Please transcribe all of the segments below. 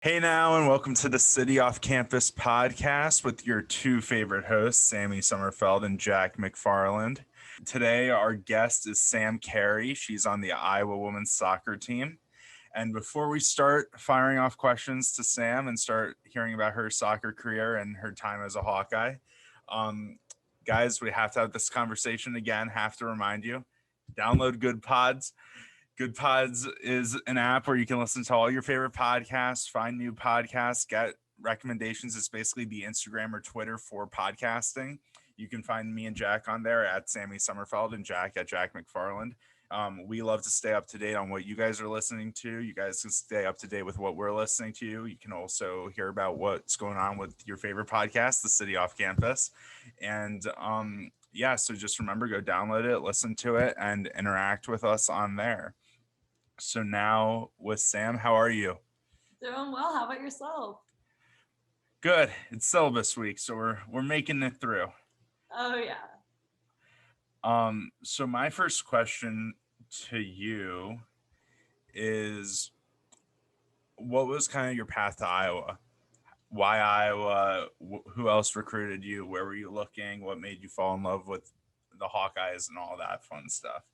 Hey now, and welcome to the City Off Campus podcast with your two favorite hosts, Sammy Sommerfeld and Jack McFarland. Today, our guest is Sam Cary. She's on the Iowa women's soccer team. And before we start firing off questions to Sam and start hearing about her soccer career and her time as a Hawkeye, guys, we have to have this conversation again. Have to remind you, download Good Pods. Good Pods is an app where you can listen to all your favorite podcasts, find new podcasts, get recommendations. It's basically the Instagram or Twitter for podcasting. You can find me and Jack on there at Sammy Sommerfeld and Jack at Jack McFarland. We love to stay up to date on what you guys are listening to. You guys can stay up to date with what we're listening to. You can also hear about what's going on with your favorite podcast, The City Off Campus. And so just remember, go download it, listen to it, and interact with us on there. So now with Sam, how are you? Doing well. How about yourself? Good. It's syllabus week, so we're making it through. Oh yeah. So my first question to you is, what was kind of your path to Iowa? Why Iowa? Who else recruited you? Where were you looking? What made you fall in love with the Hawkeyes and all that fun stuff?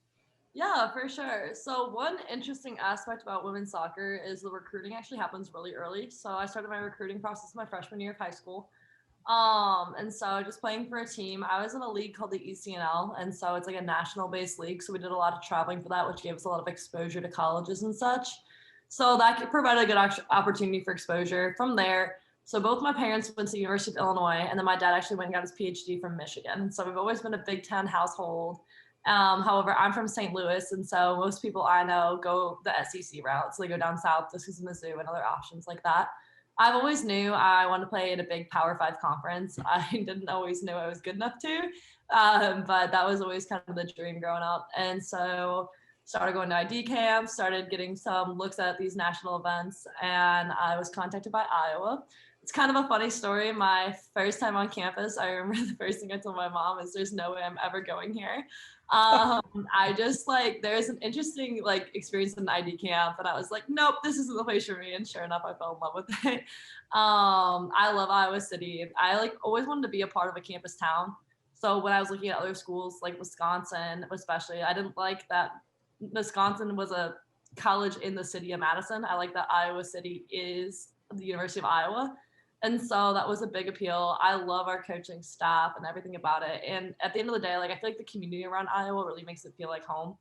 Yeah, for sure. So one interesting aspect about women's soccer is the recruiting actually happens really early. So I started my recruiting process my freshman year of high school. And so just playing for a team, I was in a league called the ECNL. And so it's like a national based league. So we did a lot of traveling for that, which gave us a lot of exposure to colleges and such. So that provided a good opportunity for exposure. From there, so both my parents went to the University of Illinois, and then my dad actually went and got his PhD from Michigan. And so we've always been a Big Ten household. However, I'm from St. Louis, and so most people I know go the SEC route. So they go down south, this is Mizzou and other options like that. I've always knew I wanted to play in a big Power 5 conference. I didn't always know I was good enough to, but that was always kind of the dream growing up. And so started going to ID camps, started getting some looks at these national events, and I was contacted by Iowa. It's kind of a funny story. My first time on campus, I remember the first thing I told my mom is, there's no way I'm ever going here. I just there's an interesting experience in an ID camp, and I was like, nope, this isn't the place for me. And sure enough, I fell in love with it. I love Iowa City. I always wanted to be a part of a campus town. So when I was looking at other schools like Wisconsin, especially, I didn't like that Wisconsin was a college in the city of Madison. I like that Iowa City is the University of Iowa. And so that was a big appeal. I love our coaching staff and everything about it. And at the end of the day, I feel like the community around Iowa really makes it feel like home.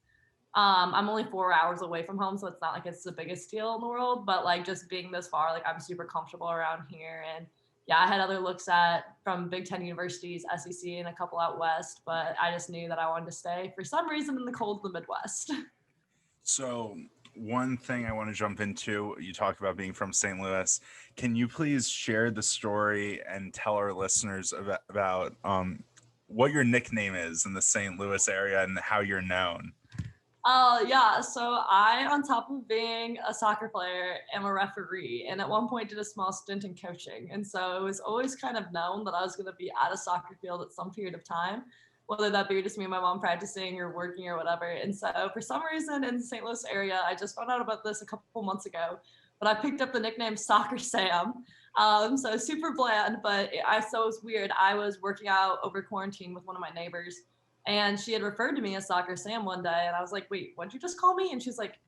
I'm only 4 hours away from home, so it's not like it's the biggest deal in the world, but just being this far, I'm super comfortable around here. And yeah, I had other looks at from Big Ten universities, SEC, and a couple out west, but I just knew that I wanted to stay for some reason in the cold of the Midwest. So one thing I want to jump into, you talked about being from St. Louis. Can you please share the story and tell our listeners about what your nickname is in the St. Louis area and how you're known? Yeah, so I, on top of being a soccer player, am a referee, and at one point did a small stint in coaching. And so it was always kind of known that I was going to be at a soccer field at some period of time, whether that be just me and my mom practicing or working or whatever. And so for some reason in the St. Louis area, I just found out about this a couple months ago, but I picked up the nickname Soccer Sam. So super bland, but so it was weird. I was working out over quarantine with one of my neighbors, and she had referred to me as Soccer Sam one day, and I was like, wait, what'd you just call me? And she's like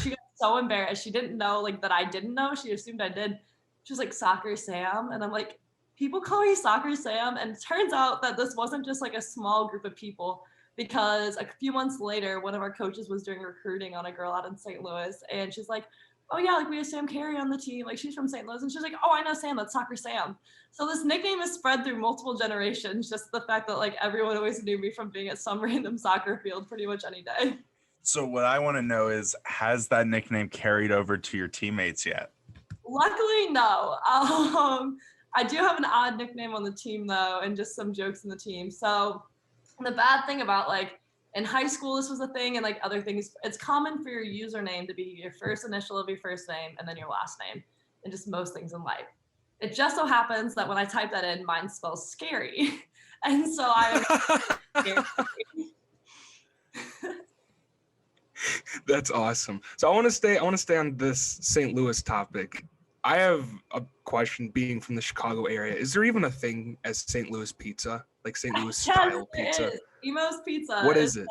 she got so embarrassed. She didn't know that I didn't know. She assumed I did. She was like, Soccer Sam. And I'm like, people call me Soccer Sam. And it turns out that this wasn't just a small group of people, because a few months later, one of our coaches was doing recruiting on a girl out in St. Louis. And she's like, oh yeah, we have Sam Cary on the team. She's from St. Louis. And she's like, oh, I know Sam, that's Soccer Sam. So this nickname is spread through multiple generations. Just the fact that everyone always knew me from being at some random soccer field pretty much any day. So what I want to know is, has that nickname carried over to your teammates yet? Luckily, no. I do have an odd nickname on the team though, and just some jokes in the team. So the bad thing about in high school, this was a thing, and other things, it's common for your username to be your first initial of your first name and then your last name, and just most things in life. It just so happens that when I type that in, mine spells scary. And so I am That's awesome. So I want to stay on this St. Louis topic. I have a question. Being from the Chicago area, is there even a thing as St. Louis pizza, like St. Louis style pizza? Is. Emo's Pizza. What is it?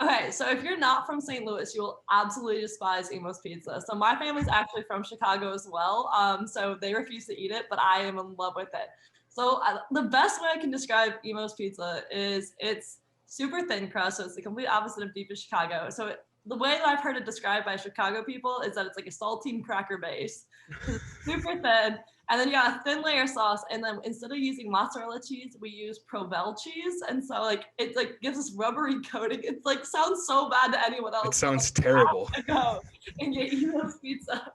Okay, so if you're not from St. Louis, you will absolutely despise Emo's Pizza. So my family's actually from Chicago as well. So they refuse to eat it, but I am in love with it. So the best way I can describe Emo's Pizza is it's super thin crust. So it's the complete opposite of deep Chicago. So the way that I've heard it described by Chicago people is that it's like a saltine cracker base. It's super thin. And then you got a thin layer of sauce. And then instead of using mozzarella cheese, we use Provel cheese. And so like it like gives this rubbery coating. It's like sounds so bad to anyone else. It sounds terrible. Go and get Emo's Pizza.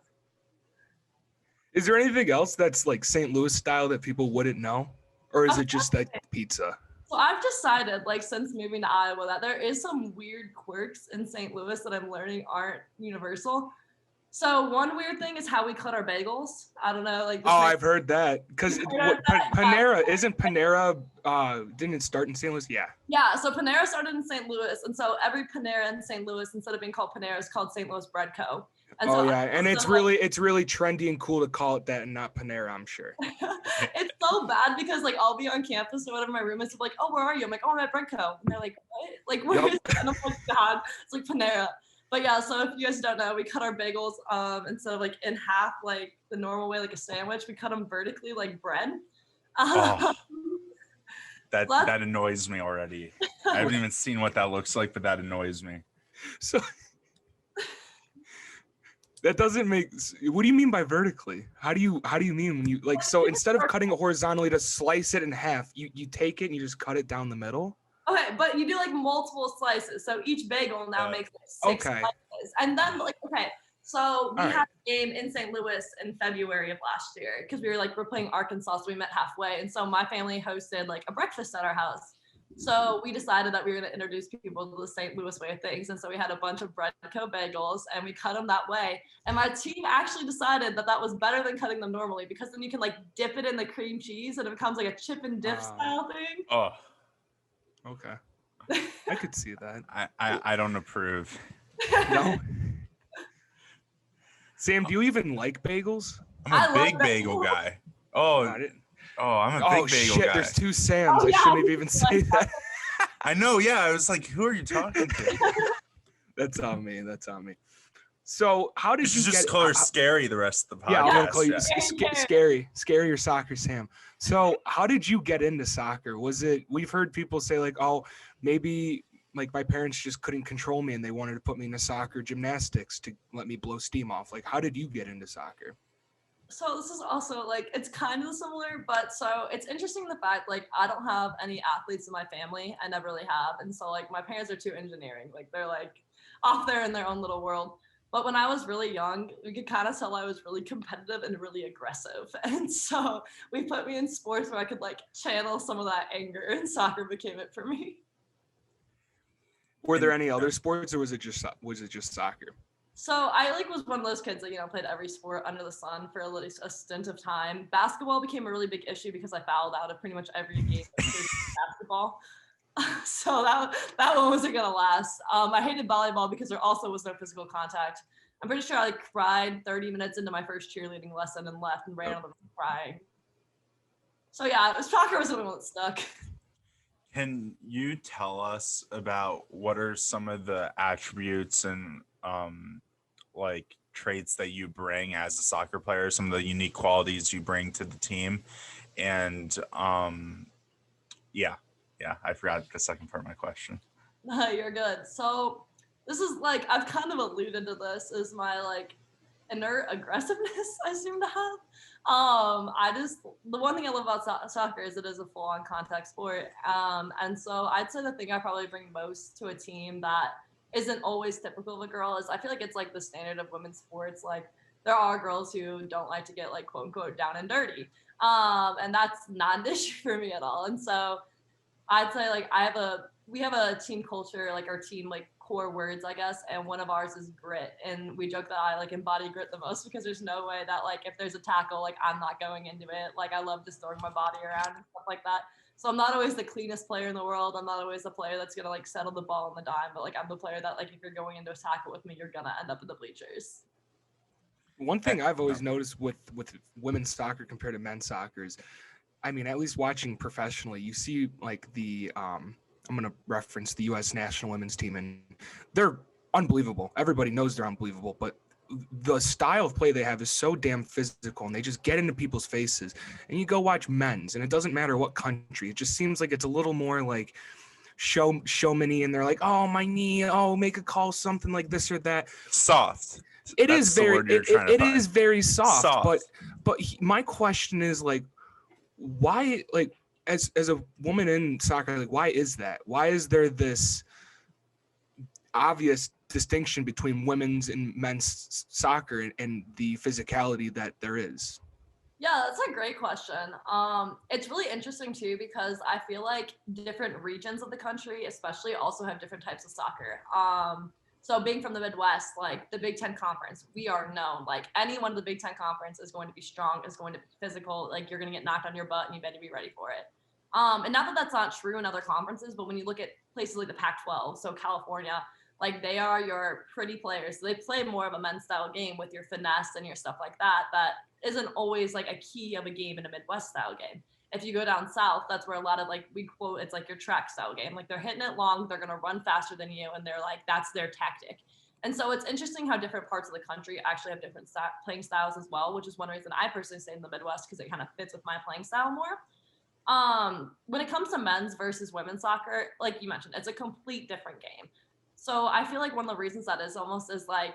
Is there anything else that's like St. Louis style that people wouldn't know? Or is it just that pizza? So I've decided, like, since moving to Iowa, that there is some weird quirks in St. Louis that I'm learning aren't universal. So one weird thing is how we cut our bagels. I don't know, like. I've heard that. Because Panera, isn't Panera, didn't it start in St. Louis? Yeah. Yeah, so Panera started in St. Louis. And so every Panera in St. Louis, instead of being called Panera, is called St. Louis Bread Co. And so and it's really trendy and cool to call it that and not Panera, I'm sure. It's so bad because like I'll be on campus or whatever, my roommates will be like, oh, where are you? I'm like, oh, I'm at Bread Co. And they're like, what? Like, where is it? And I'm like, God, it's like Panera. But yeah, so if you guys don't know, we cut our bagels instead of like in half like the normal way, like a sandwich, we cut them vertically like bread. That annoys me already. I haven't even seen what that looks like, but that annoys me. So that doesn't make. What do you mean by vertically? How do you mean when you like? So instead of cutting it horizontally to slice it in half, you take it and you just cut it down the middle. Okay, but you do like multiple slices. So each bagel now makes like 6 slices, and then like so we had a game in St. Louis in February of last year because we're playing Arkansas, so we met halfway, and so my family hosted like a breakfast at our house. So we decided that we were going to introduce people to the St. Louis way of things. And so we had a bunch of Bread Co. bagels and we cut them that way. And my team actually decided that that was better than cutting them normally because then you can like dip it in the cream cheese and it becomes like a chip and dip style thing. Oh, okay. I could see that. I don't approve. No. Sam, do you even like bagels? I'm a big bagel guy. I'm a big bagel guy. There's 2 Sams. I shouldn't have even said that. I know, yeah. I was like, who are you talking to? That's on me. So how did you just call her Scary the rest of the podcast? Yeah, I'm going to call you Scary or Soccer Sam. So how did you get into soccer? We've heard people say like, oh, maybe like my parents just couldn't control me and they wanted to put me into soccer gymnastics to let me blow steam off. Like, how did you get into soccer? So this is also like it's kind of similar, but so it's interesting the fact like I don't have any athletes in my family. I never really have. And so like my parents are too engineering. Like they're like off there in their own little world. But when I was really young, we could kind of tell I was really competitive and really aggressive. And so we put me in sports where I could like channel some of that anger, and soccer became it for me. Were there any other sports or was it just soccer? So I was one of those kids that, played every sport under the sun for at least a stint of time. Basketball became a really big issue because I fouled out of pretty much every game basketball. So that one wasn't going to last. I hated volleyball because there also was no physical contact. I'm pretty sure I cried 30 minutes into my first cheerleading lesson and left and ran on the room crying. So yeah, soccer was the one that stuck. Can you tell us about what are some of the attributes and traits that you bring as a soccer player, some of the unique qualities you bring to the team? And I forgot the second part of my question. No, you're good. So this is I've kind of alluded to this is my inert aggressiveness I seem to have. The one thing I love about soccer is it is a full-on contact sport. And so I'd say the thing I probably bring most to a team that isn't always typical of a girl is I feel like it's the standard of women's sports. There are girls who don't like to get quote unquote down and dirty. And that's not an issue for me at all. And so I'd say we have a team culture, our team core words, I guess, and one of ours is grit. And we joke that I embody grit the most because there's no way that if there's a tackle, I'm not going into it. I love just throwing my body around and stuff like that. So I'm not always the cleanest player in the world. I'm not always the player that's gonna settle the ball on the dime, but I'm the player that if you're going into a tackle with me, you're gonna end up in the bleachers. One thing I've always noticed with women's soccer compared to men's soccer is, I mean, at least watching professionally, you see like I'm going to reference the U.S. national women's team, and they're unbelievable. Everybody knows they're unbelievable, but the style of play they have is so damn physical, and they just get into people's faces. And you go watch men's, and it doesn't matter what country. It just seems like it's a little more like showmany, and they're like, oh, my knee, oh, make a call, something like this or that. Soft. It That's is the very word you're trying to it find. is very soft. Soft. But my question is like, why, like, as a woman in soccer, like, why is that? Why is there this obvious distinction between women's and men's soccer and the physicality that there is? Yeah, that's a great question. It's really interesting too, because I feel like different regions of the country, especially, also have different types of soccer. So being from the Midwest, like the Big Ten Conference, we are known, like anyone in the Big Ten Conference is going to be strong, is going to be physical, like you're going to get knocked on your butt and you better be ready for it. And not that that's not true in other conferences, but when you look at places like the Pac-12, so California, like they are your pretty players. They play more of a men's style game with your finesse and your stuff like that. That isn't always like a key of a game in a Midwest style game. If you go down south, that's where a lot of, like, we quote, it's like your track style game. Like they're hitting it long, they're going to run faster than you, and they're like, that's their tactic. And so it's interesting how different parts of the country actually have different playing styles as well, which is one reason I personally stay in the Midwest, because it kind of fits with my playing style more. When it comes to men's versus women's soccer, like you mentioned, it's a complete different game. So I feel like one of the reasons that is almost is like,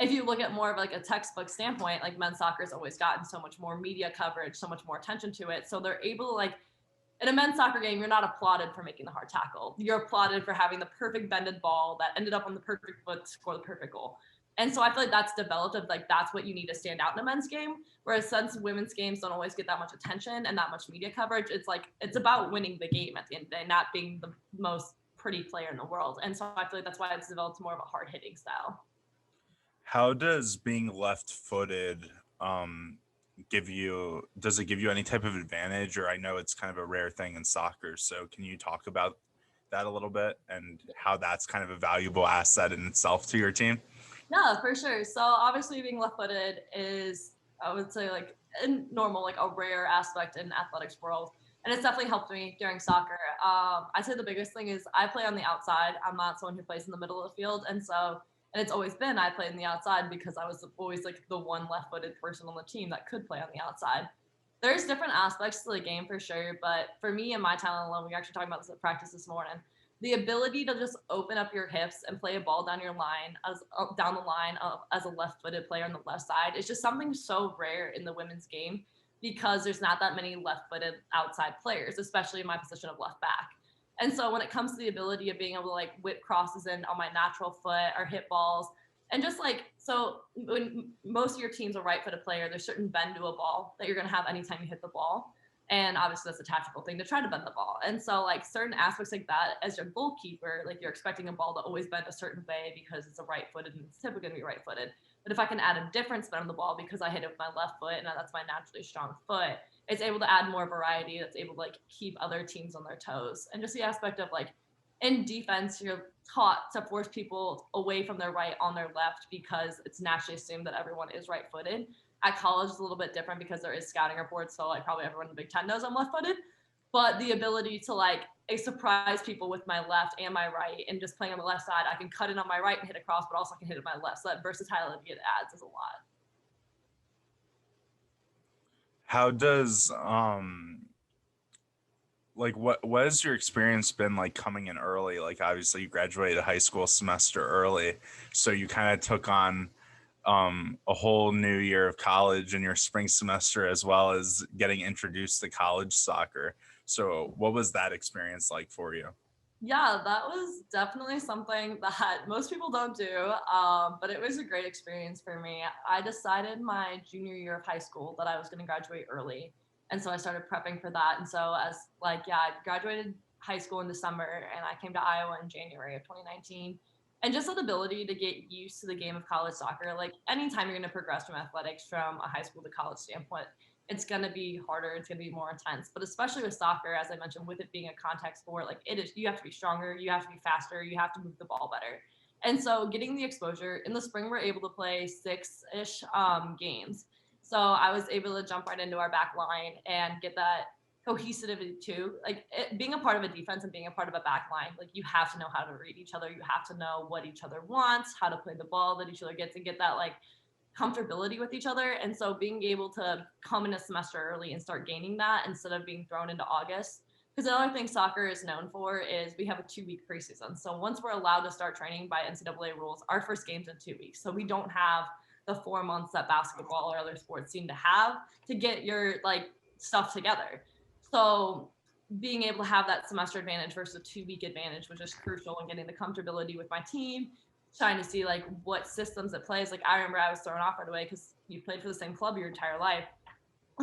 if you look at more of like a textbook standpoint, like men's soccer has always gotten so much more media coverage, so much more attention to it. So they're able to, like, in a men's soccer game, you're not applauded for making the hard tackle. You're applauded for having the perfect bended ball that ended up on the perfect foot to score the perfect goal. And so I feel like that's developed of like, that's what you need to stand out in a men's game. Whereas since women's games don't always get that much attention and that much media coverage, it's like, it's about winning the game at the end of the day, not being the most pretty player in the world. And so I feel like that's why it's developed more of a hard hitting style. How does being left-footed does it give you any type of advantage? Or I know it's kind of a rare thing in soccer, so can you talk about that a little bit and how that's kind of a valuable asset in itself to your team? Yeah, for sure. So obviously being left-footed is, I would say, like in normal, like a rare aspect in athletics world. And it's definitely helped me during soccer. I'd say the biggest thing is I play on the outside. I'm not someone who plays in the middle of the field. And it's always been, I played on the outside because I was always like the one left-footed person on the team that could play on the outside. There's different aspects to the game for sure. But for me and my talent alone, we were actually talking about this at practice this morning, the ability to just open up your hips and play a ball down your line down the line as a left-footed player on the left side is just something so rare in the women's game, because there's not that many left-footed outside players, especially in my position of left back. And so when it comes to the ability of being able to like whip crosses in on my natural foot or hit balls, and just like, so when most of your team's a right-footed player, there's certain bend to a ball that you're going to have anytime you hit the ball. And obviously that's a tactical thing to try to bend the ball. And so like certain aspects like that, as your goalkeeper, like you're expecting a ball to always bend a certain way because it's a right-footed and it's typically going to be right-footed. But if I can add a different spin on the ball because I hit it with my left foot and that's my naturally strong foot, it's able to add more variety. That's able to like keep other teams on their toes. And just the aspect of like in defense, you're taught to force people away from their right on their left because it's naturally assumed that everyone is right-footed. At college, it's a little bit different because there is scouting reports, so like probably everyone in the Big Ten knows I'm left-footed. But the ability to like surprise people with my left and my right, and just playing on the left side, I can cut in on my right and hit across, but also I can hit it my left. So that versatility it adds is a lot. How does like what has your experience been like coming in early? Like obviously you graduated a high school semester early, so you kind of took on a whole new year of college in your spring semester, as well as getting introduced to college soccer. So what was that experience like for you? Yeah, that was definitely something that most people don't do, but it was a great experience for me. I decided my junior year of high school that I was going to graduate early, and so I started prepping for that. And so as like, yeah, I graduated high school in December, and I came to Iowa in January of 2019. And just that ability to get used to the game of college soccer, like anytime you're going to progress from athletics from a high school to college standpoint, it's going to be harder. It's going to be more intense, but especially with soccer, as I mentioned, with it being a contact sport, like it is, you have to be stronger, you have to be faster, you have to move the ball better. And so getting the exposure in the spring, we're able to play 6-ish games. So I was able to jump right into our back line and get that cohesivity too. Like being a part of a defense and being a part of a back line, like you have to know how to read each other. You have to know what each other wants, how to play the ball that each other gets, and get that like comfortability with each other. And so being able to come in a semester early and start gaining that instead of being thrown into August. Because the other thing soccer is known for is we have a 2-week preseason. So once we're allowed to start training by NCAA rules, our first game's in 2 weeks. So we don't have the 4 months that basketball or other sports seem to have to get your like stuff together. So being able to have that semester advantage versus a 2-week advantage was just crucial in getting the comfortability with my team, trying to see like what systems it plays. Like I remember I was thrown off right away because you played for the same club your entire life.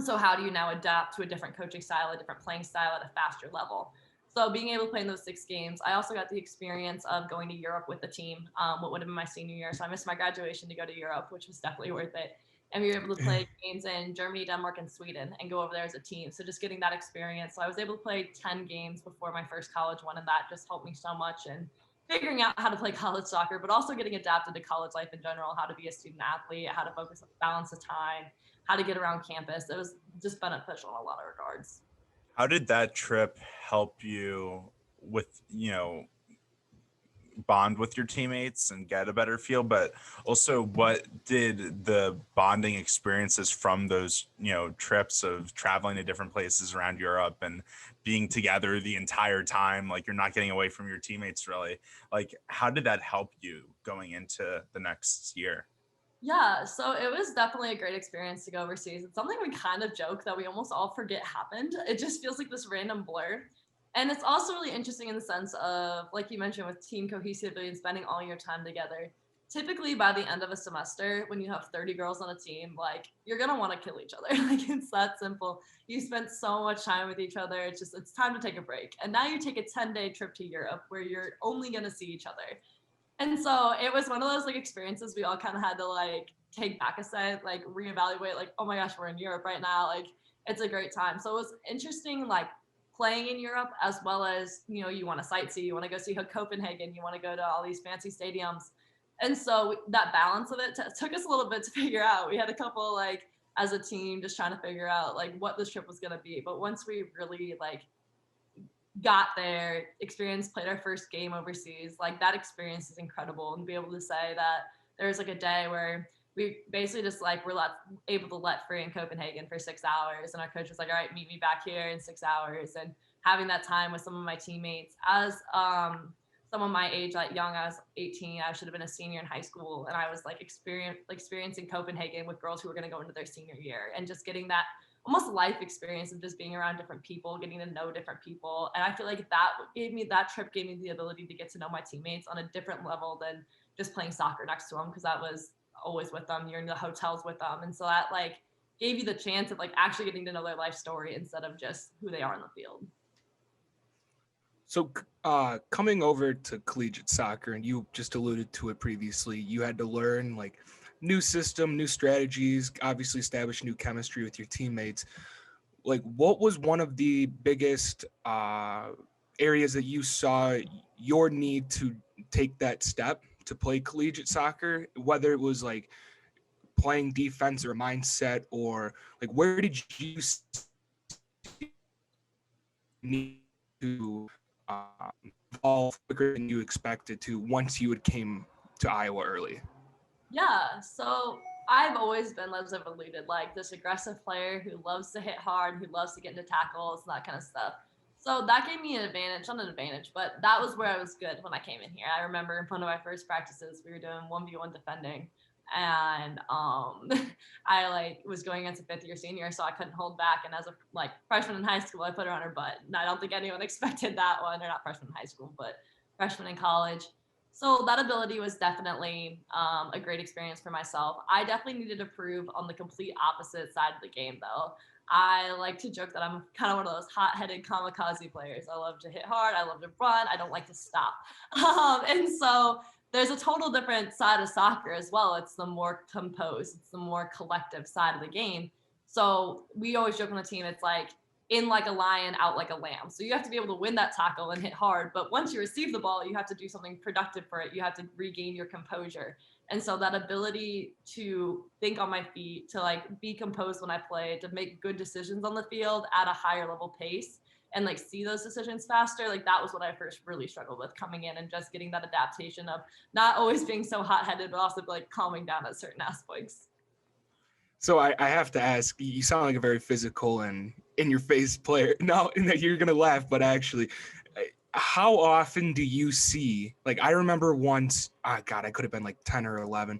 So how do you now adapt to a different coaching style, a different playing style at a faster level? So being able to play in those 6 games, I also got the experience of going to Europe with the team, what would have been my senior year. So I missed my graduation to go to Europe, which was definitely worth it. And we were able to play games in Germany, Denmark, and Sweden and go over there as a team. So just getting that experience. So I was able to play 10 games before my first college one, and that just helped me so much in figuring out how to play college soccer, but also getting adapted to college life in general, how to be a student athlete, how to focus, balance the time, how to get around campus. It was just beneficial in a lot of regards. How did that trip help you with, bond with your teammates and get a better feel? But also, what did the bonding experiences from those, trips of traveling to different places around Europe and being together the entire time, like you're not getting away from your teammates really, like how did that help you going into the next year? Yeah, so it was definitely a great experience to go overseas. It's something we kind of joke that we almost all forget happened. It just feels like this random blur. And it's also really interesting in the sense of, like you mentioned, with team cohesivity and spending all your time together. Typically, by the end of a semester, when you have 30 girls on a team, like you're gonna want to kill each other. Like it's that simple. You spent so much time with each other. It's time to take a break. And now you take a 10-day trip to Europe where you're only gonna see each other. And so it was one of those like experiences we all kind of had to like take back a set, like reevaluate, like, oh my gosh, we're in Europe right now. Like it's a great time. So it was interesting, like playing in Europe as well as, you want to sightsee, you want to go see Copenhagen, you want to go to all these fancy stadiums. And so that balance of it took us a little bit to figure out. We had a couple like as a team just trying to figure out like what this trip was going to be. But once we really like got there, played our first game overseas, like that experience is incredible. And be able to say that there's like a day where we basically just like we're able to let free in Copenhagen for 6 hours, and our coach was like, all right, meet me back here in 6 hours. And having that time with some of my teammates as someone my age, like young, I was 18, I should have been a senior in high school, and I was like experiencing Copenhagen with girls who were going to go into their senior year, and just getting that almost life experience of just being around different people, getting to know different people. And I feel like that trip gave me the ability to get to know my teammates on a different level than just playing soccer next to them, because that was always with them. You're in the hotels with them. And so that like gave you the chance of like actually getting to know their life story instead of just who they are in the field. So coming over to collegiate soccer, and you just alluded to it previously, you had to learn like new system, new strategies, obviously establish new chemistry with your teammates. Like what was one of the biggest areas that you saw your need to take that step to play collegiate soccer, whether it was like playing defense or mindset, or like where did you need to evolve quicker than you expected to once you had came to Iowa early? Yeah, so I've always been, as I've alluded, like this aggressive player who loves to hit hard, who loves to get into tackles, that kind of stuff. So that gave me an advantage, not an advantage, but that was where I was good when I came in here. I remember in one of my first practices, we were doing 1v1 defending, and I like was going against a 5th-year senior, so I couldn't hold back. And as a like freshman in high school, I put her on her butt. And I don't think anyone expected that one. They're not freshman in high school, but freshman in college. So that ability was definitely a great experience for myself. I definitely needed to prove on the complete opposite side of the game, though. I like to joke that I'm kind of one of those hot-headed kamikaze players. I love to hit hard. I love to run. I don't like to stop. And so there's a total different side of soccer as well. It's the more composed, it's the more collective side of the game. So we always joke on the team, it's like, in like a lion, out like a lamb. So you have to be able to win that tackle and hit hard. But once you receive the ball, you have to do something productive for it. You have to regain your composure. And so that ability to think on my feet, to like be composed when I play, to make good decisions on the field at a higher level pace and like see those decisions faster, like that was what I first really struggled with coming in, and just getting that adaptation of not always being so hot-headed, but also like calming down at certain aspects. So I have to ask, you sound like a very physical and in-your-face player. No, you're going to laugh, but actually, how often do you see, like I remember once, God, I could have been like 10 or 11,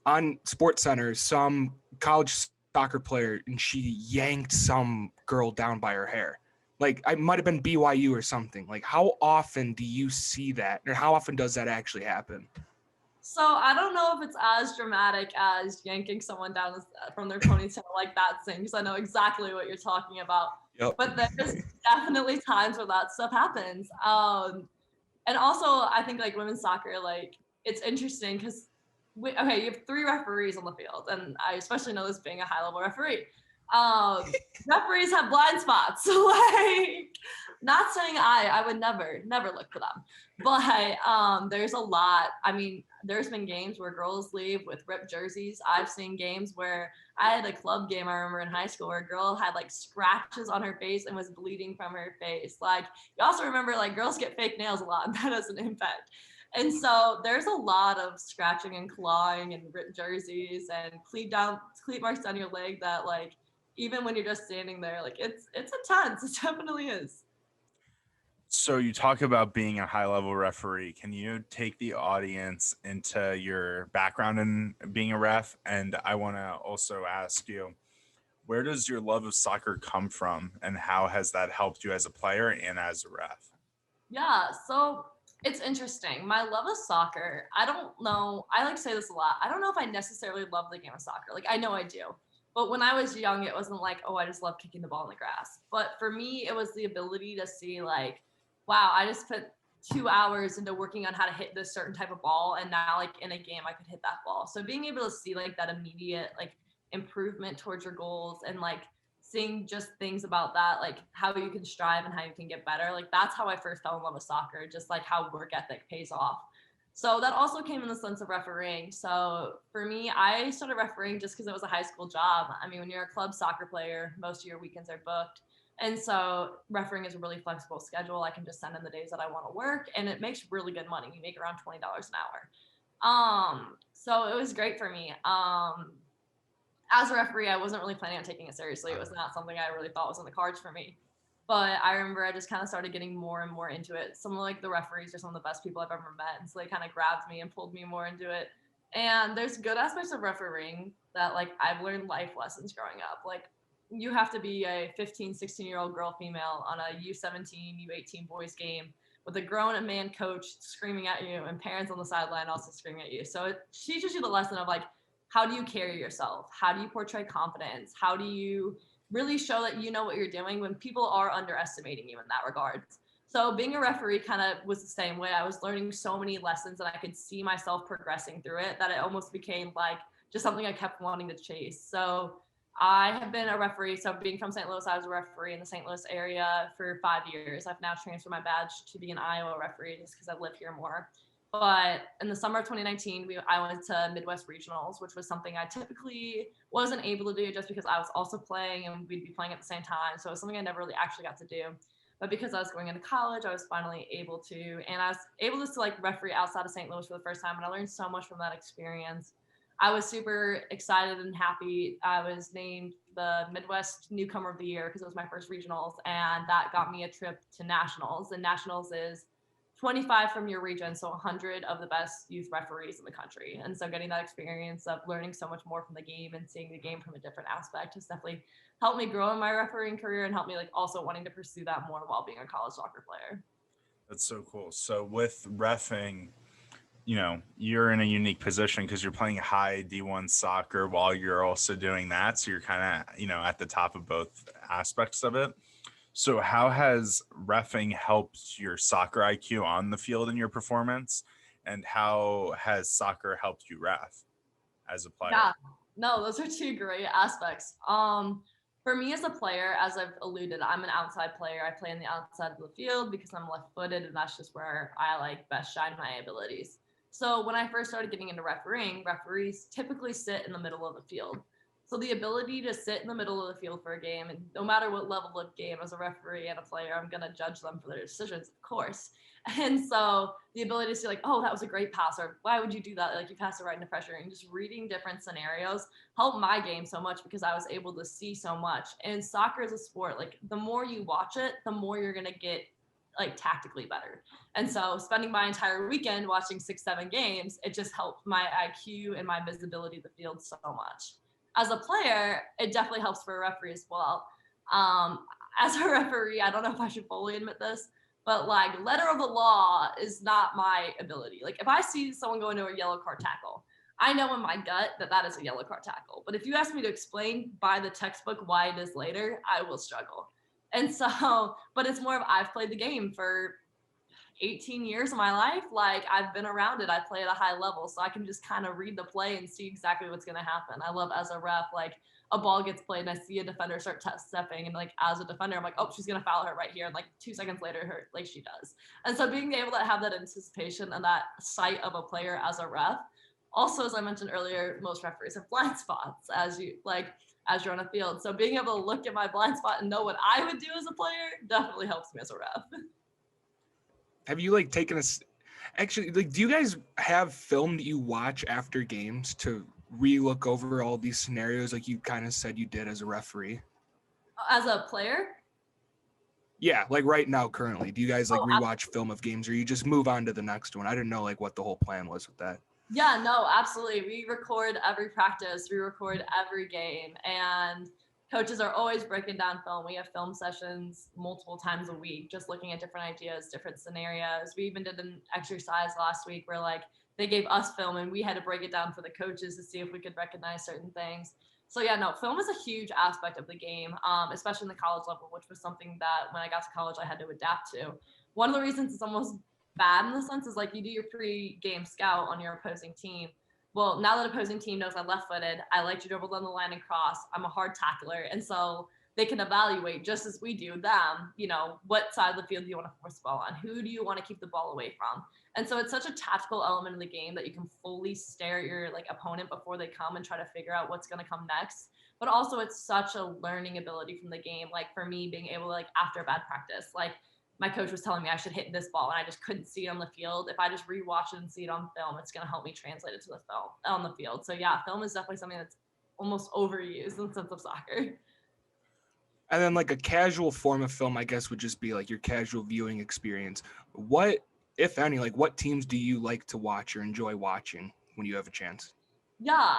on Sports Center, some college soccer player, and she yanked some girl down by her hair. Like I might have been BYU or something. Like how often do you see that, or how often does that actually happen? So I don't know if it's as dramatic as yanking someone down from their ponytail like that thing, because I know exactly what you're talking about. Yep. But there's definitely times where that stuff happens. And also I think like women's soccer, like it's interesting because you have 3 referees on the field, and I especially know this being a high level referee. Referees have blind spots. So like, not saying I would never look for them, but there's a lot. I mean, there's been games where girls leave with ripped jerseys. I've seen games where I had a club game I remember in high school where a girl had like scratches on her face and was bleeding from her face. Like you also remember like girls get fake nails a lot, and that has an impact. And so there's a lot of scratching and clawing and ripped jerseys and cleat marks down your leg that like, even when you're just standing there, like it's intense. It definitely is. So you talk about being a high-level referee. Can you take the audience into your background in being a ref? And I want to also ask you, where does your love of soccer come from, and how has that helped you as a player and as a ref? Yeah, so it's interesting. My love of soccer, I don't know, I like to say this a lot. I don't know if I necessarily love the game of soccer. Like I know I do. But when I was young, it wasn't like, oh, I just love kicking the ball in the grass. But for me, it was the ability to see like, wow, I just put 2 hours into working on how to hit this certain type of ball, and now like in a game I could hit that ball. So being able to see like that immediate like improvement towards your goals, and like seeing just things about that, like how you can strive and how you can get better, like that's how I first fell in love with soccer, just like how work ethic pays off. So that also came in the sense of refereeing. So for me, I started refereeing just because it was a high school job. I mean, when you're a club soccer player, most of your weekends are booked. And so refereeing is a really flexible schedule. I can just send in the days that I want to work, and it makes really good money. You make around $20 an hour. So it was great for me. As a referee, I wasn't really planning on taking it seriously. It was not something I really thought was in the cards for me. But I remember I just kind of started getting more and more into it. Some of like the referees are some of the best people I've ever met. And so they kind of grabbed me and pulled me more into it. And there's good aspects of refereeing that like I've learned life lessons growing up. Like you have to be a 15, 16-year-old girl female on a U17, U18 boys game with a grown man coach screaming at you and parents on the sideline also screaming at you. So it teaches you the lesson of like, how do you carry yourself? How do you portray confidence? How do you really show that you know what you're doing when people are underestimating you in that regard? So being a referee kind of was the same way. I was learning so many lessons and I could see myself progressing through it that it almost became like just something I kept wanting to chase. So I have been a referee. So being from St. Louis, I was a referee in the St. Louis area for 5 years. I've now transferred my badge to be an Iowa referee just because I live here more. But in the summer of 2019, I went to Midwest Regionals, which was something I typically wasn't able to do just because I was also playing and we'd be playing at the same time. So it was something I never really actually got to do. But because I was going into college, I was finally able to. And I was able to like referee outside of St. Louis for the first time. And I learned so much from that experience. I was super excited and happy. I was named the Midwest Newcomer of the Year because it was my first regionals. And that got me a trip to nationals. And nationals is 25 from your region, so 100 of the best youth referees in the country. And so getting that experience of learning so much more from the game and seeing the game from a different aspect has definitely helped me grow in my refereeing career and helped me like also wanting to pursue that more while being a college soccer player. That's so cool. So with reffing, you're in a unique position because you're playing high D1 soccer while you're also doing that. So you're kind of, at the top of both aspects of it. So how has reffing helped your soccer IQ on the field in your performance? And how has soccer helped you ref as a player? Yeah, no, those are 2 great aspects. For me as a player, as I've alluded, I'm an outside player. I play on the outside of the field because I'm left-footed, and that's just where I like best shine my abilities. So when I first started getting into refereeing, referees typically sit in the middle of the field. So the ability to sit in the middle of the field for a game, and no matter what level of game, as a referee and a player, I'm going to judge them for their decisions, of course. And so the ability to see like, oh, that was a great pass, or why would you do that? Like you passed it right into pressure, and just reading different scenarios helped my game so much because I was able to see so much. And soccer is a sport, like the more you watch it, the more you're going to get like tactically better. And so spending my entire weekend watching 6-7 games, it just helped my IQ and my visibility of the field so much. As a player, it definitely helps for a referee as well. As a referee, I don't know if I should fully admit this, but like letter of the law is not my ability. Like if I see someone go into a yellow card tackle, I know in my gut that that is a yellow card tackle. But if you ask me to explain by the textbook why it is later, I will struggle. And so, but it's more of I've played the game for 18 years of my life. Like I've been around it. I play at a high level, so I can just kind of read the play and see exactly what's going to happen. I love as a ref, like a ball gets played and I see a defender start stepping, and like as a defender, I'm like, oh, she's going to foul her right here. And like 2 seconds later, her like she does. And so being able to have that anticipation and that sight of a player as a ref. Also, as I mentioned earlier, most referees have blind spots as you're on a field. So being able to look at my blind spot and know what I would do as a player definitely helps me as a ref. Have you like taken actually, like, do you guys have film that you watch after games to re-look over all these scenarios like you kind of said you did as a referee? As a player? Yeah, like right now currently. Do you guys like Oh, rewatch film of games, or you just move on to the next one? I didn't know like what the whole plan was with that. Yeah, no, absolutely. We record every practice, we record every game, and coaches are always breaking down film. We have film sessions multiple times a week, just looking at different ideas, different scenarios. We even did an exercise last week where like they gave us film and we had to break it down for the coaches to see if we could recognize certain things. So yeah, no, film is a huge aspect of the game, especially in the college level, which was something that when I got to college I had to adapt to. One of the reasons it's almost bad in the sense is like you do your pre-game scout on your opposing team. Well, now that opposing team knows I'm left-footed, I like to dribble down the line and cross. I'm a hard tackler, and so they can evaluate just as we do them. You know, what side of the field do you want to force the ball on? Who do you want to keep the ball away from? And so it's such a tactical element of the game that you can fully stare at your like opponent before they come and try to figure out what's going to come next. But also, it's such a learning ability from the game. Like for me, being able to like after a bad practice, like my coach was telling me I should hit this ball and I just couldn't see it on the field. If I just rewatch it and see it on film, it's going to help me translate it to the film on the field. So yeah, film is definitely something that's almost overused in the sense of soccer. And then like a casual form of film, I guess, would just be like your casual viewing experience. What, if any, like what teams do you like to watch or enjoy watching when you have a chance? Yeah,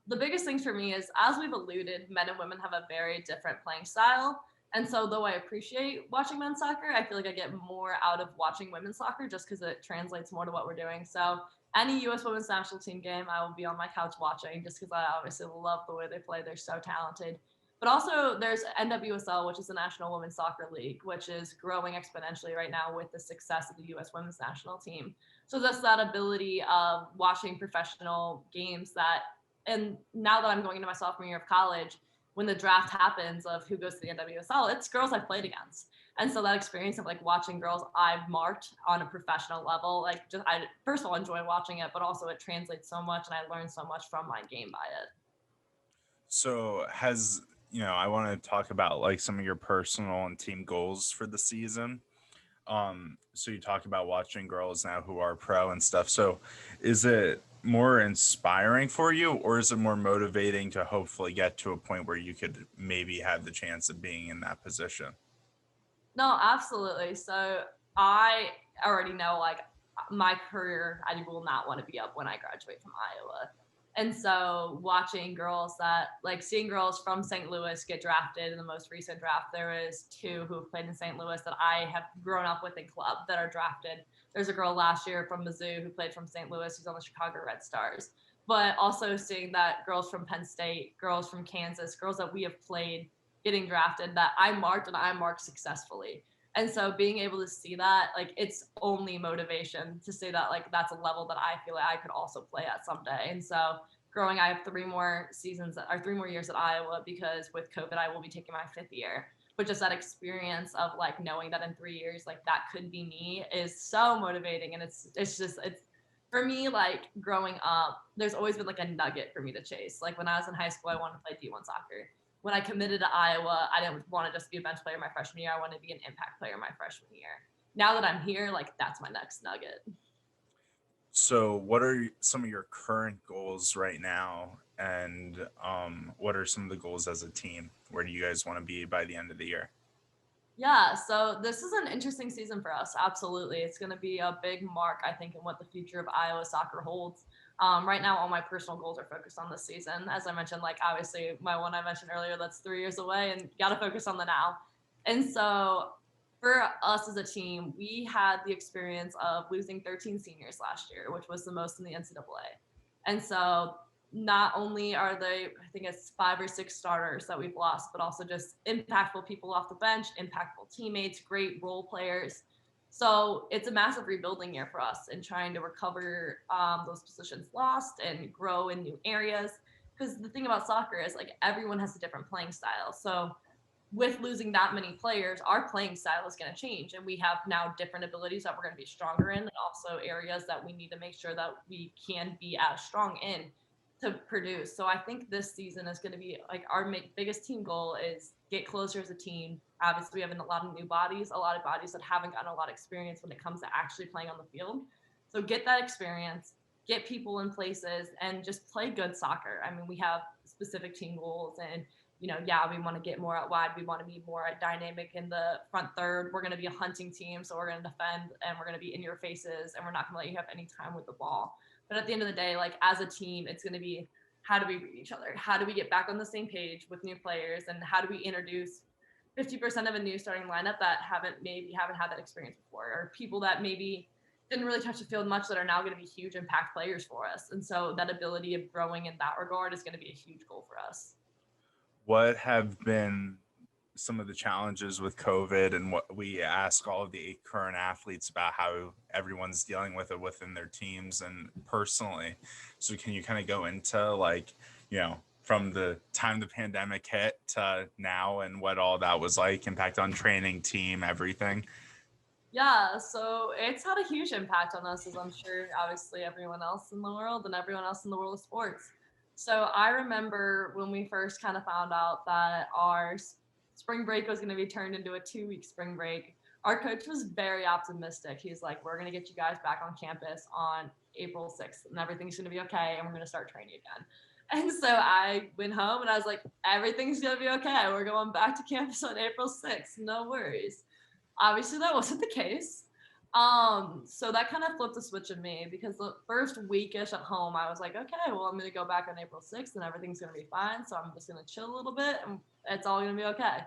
the biggest thing for me is, as we've alluded, men and women have a very different playing style. And so though I appreciate watching men's soccer, I feel like I get more out of watching women's soccer just because it translates more to what we're doing. So any U.S. women's national team game, I will be on my couch watching just because I obviously love the way they play. They're so talented. But also there's NWSL, which is the National Women's Soccer League, which is growing exponentially right now with the success of the U.S. women's national team. So just that ability of watching professional games that, and now that I'm going into my sophomore year of college, when the draft happens of who goes to the NWSL, it's girls I've played against. And so that experience of like watching girls I've marked on a professional level, like just I first of all enjoy watching it, but also it translates so much and I learn so much from my game by it. So I want to talk about like some of your personal and team goals for the season. So you talk about watching girls now who are pro and stuff. So is it more inspiring for you, or is it more motivating to hopefully get to a point where you could maybe have the chance of being in that position? No, absolutely. So I already know like my career, I will not want to be up when I graduate from Iowa. And so watching girls that like seeing girls from St. Louis get drafted in the most recent draft, there was 2 who have played in St. Louis that I have grown up with in club that are drafted. There's a girl last year from Mizzou who played from St. Louis who's on the Chicago Red Stars. But also seeing that girls from Penn State, girls from Kansas, girls that we have played getting drafted that I marked successfully. And so being able to see that, like it's only motivation to say that like that's a level that I feel like I could also play at someday. And so growing, I have 3 more years at Iowa, because with COVID, I will be taking my 5th year. But just that experience of like knowing that in 3 years, like that could be me is so motivating. And it's for me, like growing up, there's always been like a nugget for me to chase. Like when I was in high school, I wanted to play D1 soccer. When I committed to Iowa, I didn't want to just be a bench player my freshman year. I wanted to be an impact player my freshman year. Now that I'm here, like that's my next nugget. So what are some of your current goals right now? And what are some of the goals as a team? Where do you guys want to be by the end of the year? Yeah, so this is an interesting season for us. Absolutely. It's going to be a big mark, I think, in what the future of Iowa soccer holds. Right now, all my personal goals are focused on this season. As I mentioned, like obviously my one I mentioned earlier, that's 3 years away, and got to focus on the now. And so for us as a team, we had the experience of losing 13 seniors last year, which was the most in the NCAA. And so not only are they, I think it's 5 or 6 starters that we've lost, but also just impactful people off the bench, impactful teammates, great role players. So it's a massive rebuilding year for us in trying to recover those positions lost and grow in new areas. Because the thing about soccer is like everyone has a different playing style. So with losing that many players, our playing style is going to change. And we have now different abilities that we're going to be stronger in, and also areas that we need to make sure that we can be as strong in to produce. So I think this season is going to be like our biggest team goal is get closer as a team. Obviously, we have a lot of new bodies, a lot of bodies that haven't gotten a lot of experience when it comes to actually playing on the field. So get that experience, get people in places, and just play good soccer. I mean, we have specific team goals, and we want to get more out wide. We want to be more dynamic in the front third. We're going to be a hunting team, so we're going to defend, and we're going to be in your faces, and we're not going to let you have any time with the ball. But at the end of the day, like as a team, it's going to be how do we read each other? How do we get back on the same page with new players? And how do we introduce 50% of a new starting lineup that haven't had that experience before, or people that maybe didn't really touch the field much that are now going to be huge impact players for us. And so that ability of growing in that regard is going to be a huge goal for us. What have been some of the challenges with COVID, and what we ask all of the current athletes about how everyone's dealing with it within their teams and personally? So can you kind of go into like, from the time the pandemic hit to now and what all that was like, impact on training, team, everything? Yeah, so it's had a huge impact on us, as I'm sure obviously everyone else in the world and everyone else in the world of sports. So I remember when we first kind of found out that our spring break was going to be turned into a 2-week spring break, our coach was very optimistic. He's like, we're going to get you guys back on campus on April 6th and everything's going to be okay, and we're going to start training again. And so I went home and I was like, everything's going to be okay. We're going back to campus on April 6th. No worries. Obviously, that wasn't the case. So that kind of flipped the switch in me, because the first weekish at home, I was like, okay, well, I'm going to go back on April 6th and everything's going to be fine. So I'm just going to chill a little bit and it's all going to be okay.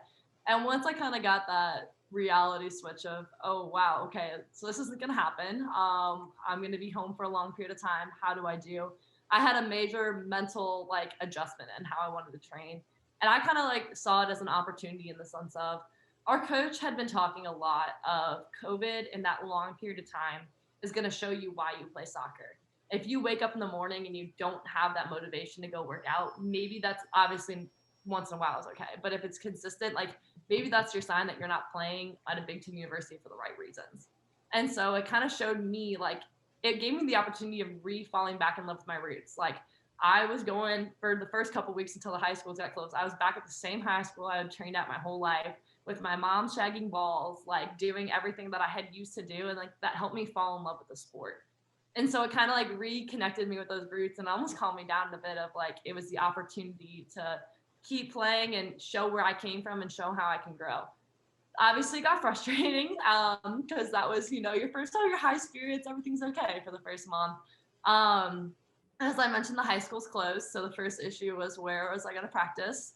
And once I kind of got that reality switch of, oh, wow, okay, so this isn't going to happen. I'm going to be home for a long period of time. How do I do? I had a major mental like adjustment in how I wanted to train. And I kind of like saw it as an opportunity in the sense of, our coach had been talking a lot of COVID in that long period of time is going to show you why you play soccer. If you wake up in the morning and you don't have that motivation to go work out, maybe that's obviously once in a while is okay. But if it's consistent, like maybe that's your sign that you're not playing at a big team university for the right reasons. And so it kind of showed me, like, it gave me the opportunity of falling back in love with my roots. Like I was going for the first couple of weeks until the high schools got closed. I was back at the same high school I had trained at my whole life, with my mom shagging balls, like doing everything that I had used to do. And like that helped me fall in love with the sport. And so it kind of like reconnected me with those roots and almost calmed me down a bit of like, it was the opportunity to keep playing and show where I came from and show how I can grow. Obviously it got frustrating because that was, your first time, your high spirits, everything's okay for the first month. As I mentioned, the high school's closed. So the first issue was, where was I going to practice?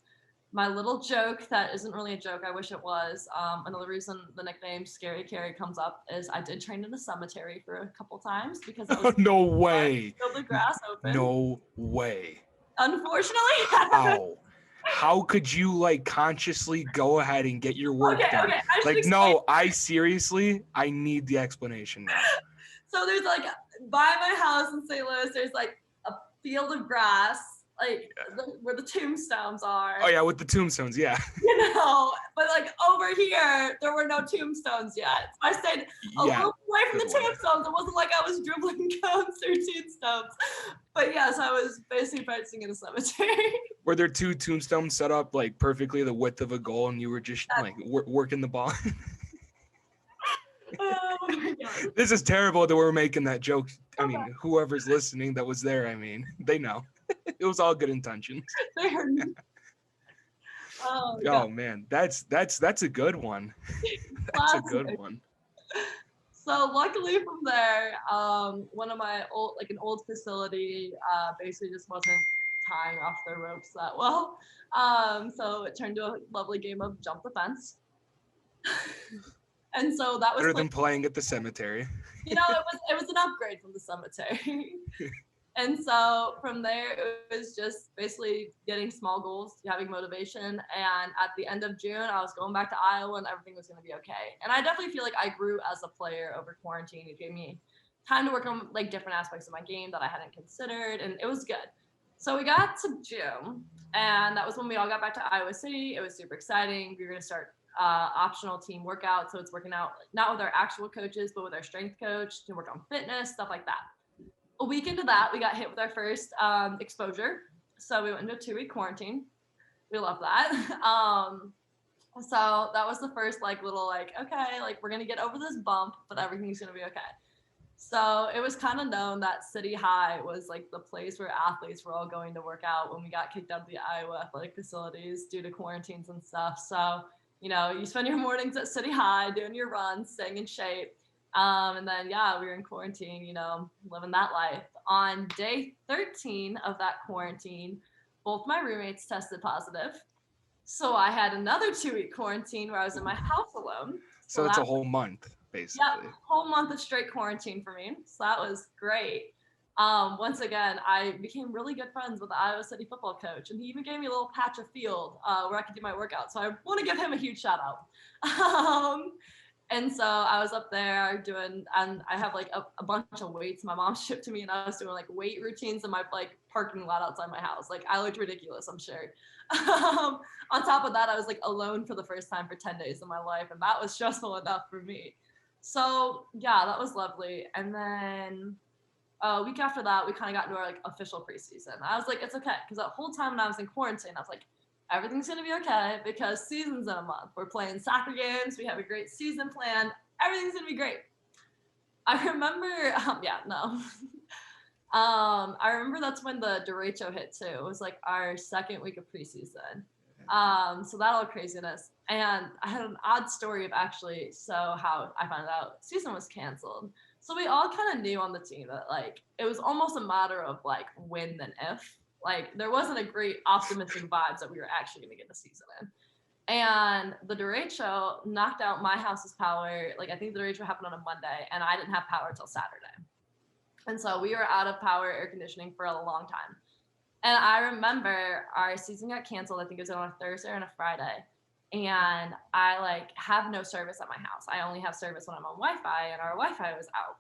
My little joke that isn't really a joke, I wish it was. Another reason the nickname Sam Cary comes up is I did train in a cemetery for a couple times because it was No way. the grass open. No way. Unfortunately. How could you like consciously go ahead and get your work done? Okay. I need the explanation now. So there's like by my house in St. Louis, there's like a field of grass, like where the tombstones are. Oh yeah, with the tombstones, yeah. But like over here, there were no tombstones yet. So I stayed a Yeah, little away from the good one. tombstones. It wasn't like I was dribbling cones through tombstones. But yes, I was basically practicing in a cemetery. Were there two tombstones set up like perfectly the width of a goal, and you were just like working the ball? Oh my God. This is terrible that we're making that joke. I mean, whoever's listening that was there, I mean, they know. It was all good intentions. They heard me. Oh, Oh man, that's a good one. That's a good one. So luckily from there, one of my an old facility basically just wasn't tying off their ropes that well. So it turned to a lovely game of jump the fence. And so that was better than playing at the cemetery. it was an upgrade from the cemetery. And so from there, it was just basically getting small goals, having motivation. And at the end of June, I was going back to Iowa and everything was going to be okay. And I definitely feel like I grew as a player over quarantine. It gave me time to work on like different aspects of my game that I hadn't considered. And it was good. So we got to June and that was when we all got back to Iowa City. It was super exciting. We were going to start optional team workout. So it's working out not with our actual coaches, but with our strength coach to work on fitness, stuff like that. A week into that, we got hit with our first exposure. So we went into a 2-week quarantine. We love that. So that was the first okay, we're going to get over this bump, but everything's going to be okay. So it was kind of known that City High was like the place where athletes were all going to work out when we got kicked out of the Iowa athletic facilities due to quarantines and stuff. So, you spend your mornings at City High doing your runs, staying in shape. And then, we were in quarantine, living that life. On day 13 of that quarantine, both my roommates tested positive. So I had another 2-week quarantine where I was in my house alone. So it's a whole month, basically. Yeah, whole month of straight quarantine for me. So that was great. Once again, I became really good friends with the Iowa City football coach, and he even gave me a little patch of field where I could do my workout. So I want to give him a huge shout out. And so I was up there doing, and I have like a bunch of weights my mom shipped to me, and I was doing like weight routines in my like parking lot outside my house. Like I looked ridiculous, I'm sure. On top of that, I was like alone for the first time for 10 days of my life, and that was stressful enough for me. So yeah, that was lovely. And then a week after that, we kind of got into our like official preseason. I was like, it's okay, because that whole time when I was in quarantine, I was like, everything's going to be okay because season's in a month. We're playing soccer games. We have a great season planned. Everything's going to be great. I remember, I remember that's when the derecho hit too. It was like our second week of preseason. So that all craziness. And I had an odd story of how I found out season was canceled. So we all kind of knew on the team that like, it was almost a matter of like when than if. Like there wasn't a great optimistic vibes that we were actually going to get the season in. And the derecho knocked out my house's power. Like I think the derecho happened on a Monday and I didn't have power until Saturday. And so we were out of power air conditioning for a long time. And I remember our season got canceled. I think it was on a Thursday or on a Friday. And I have no service at my house. I only have service when I'm on Wi-Fi and our Wi-Fi was out.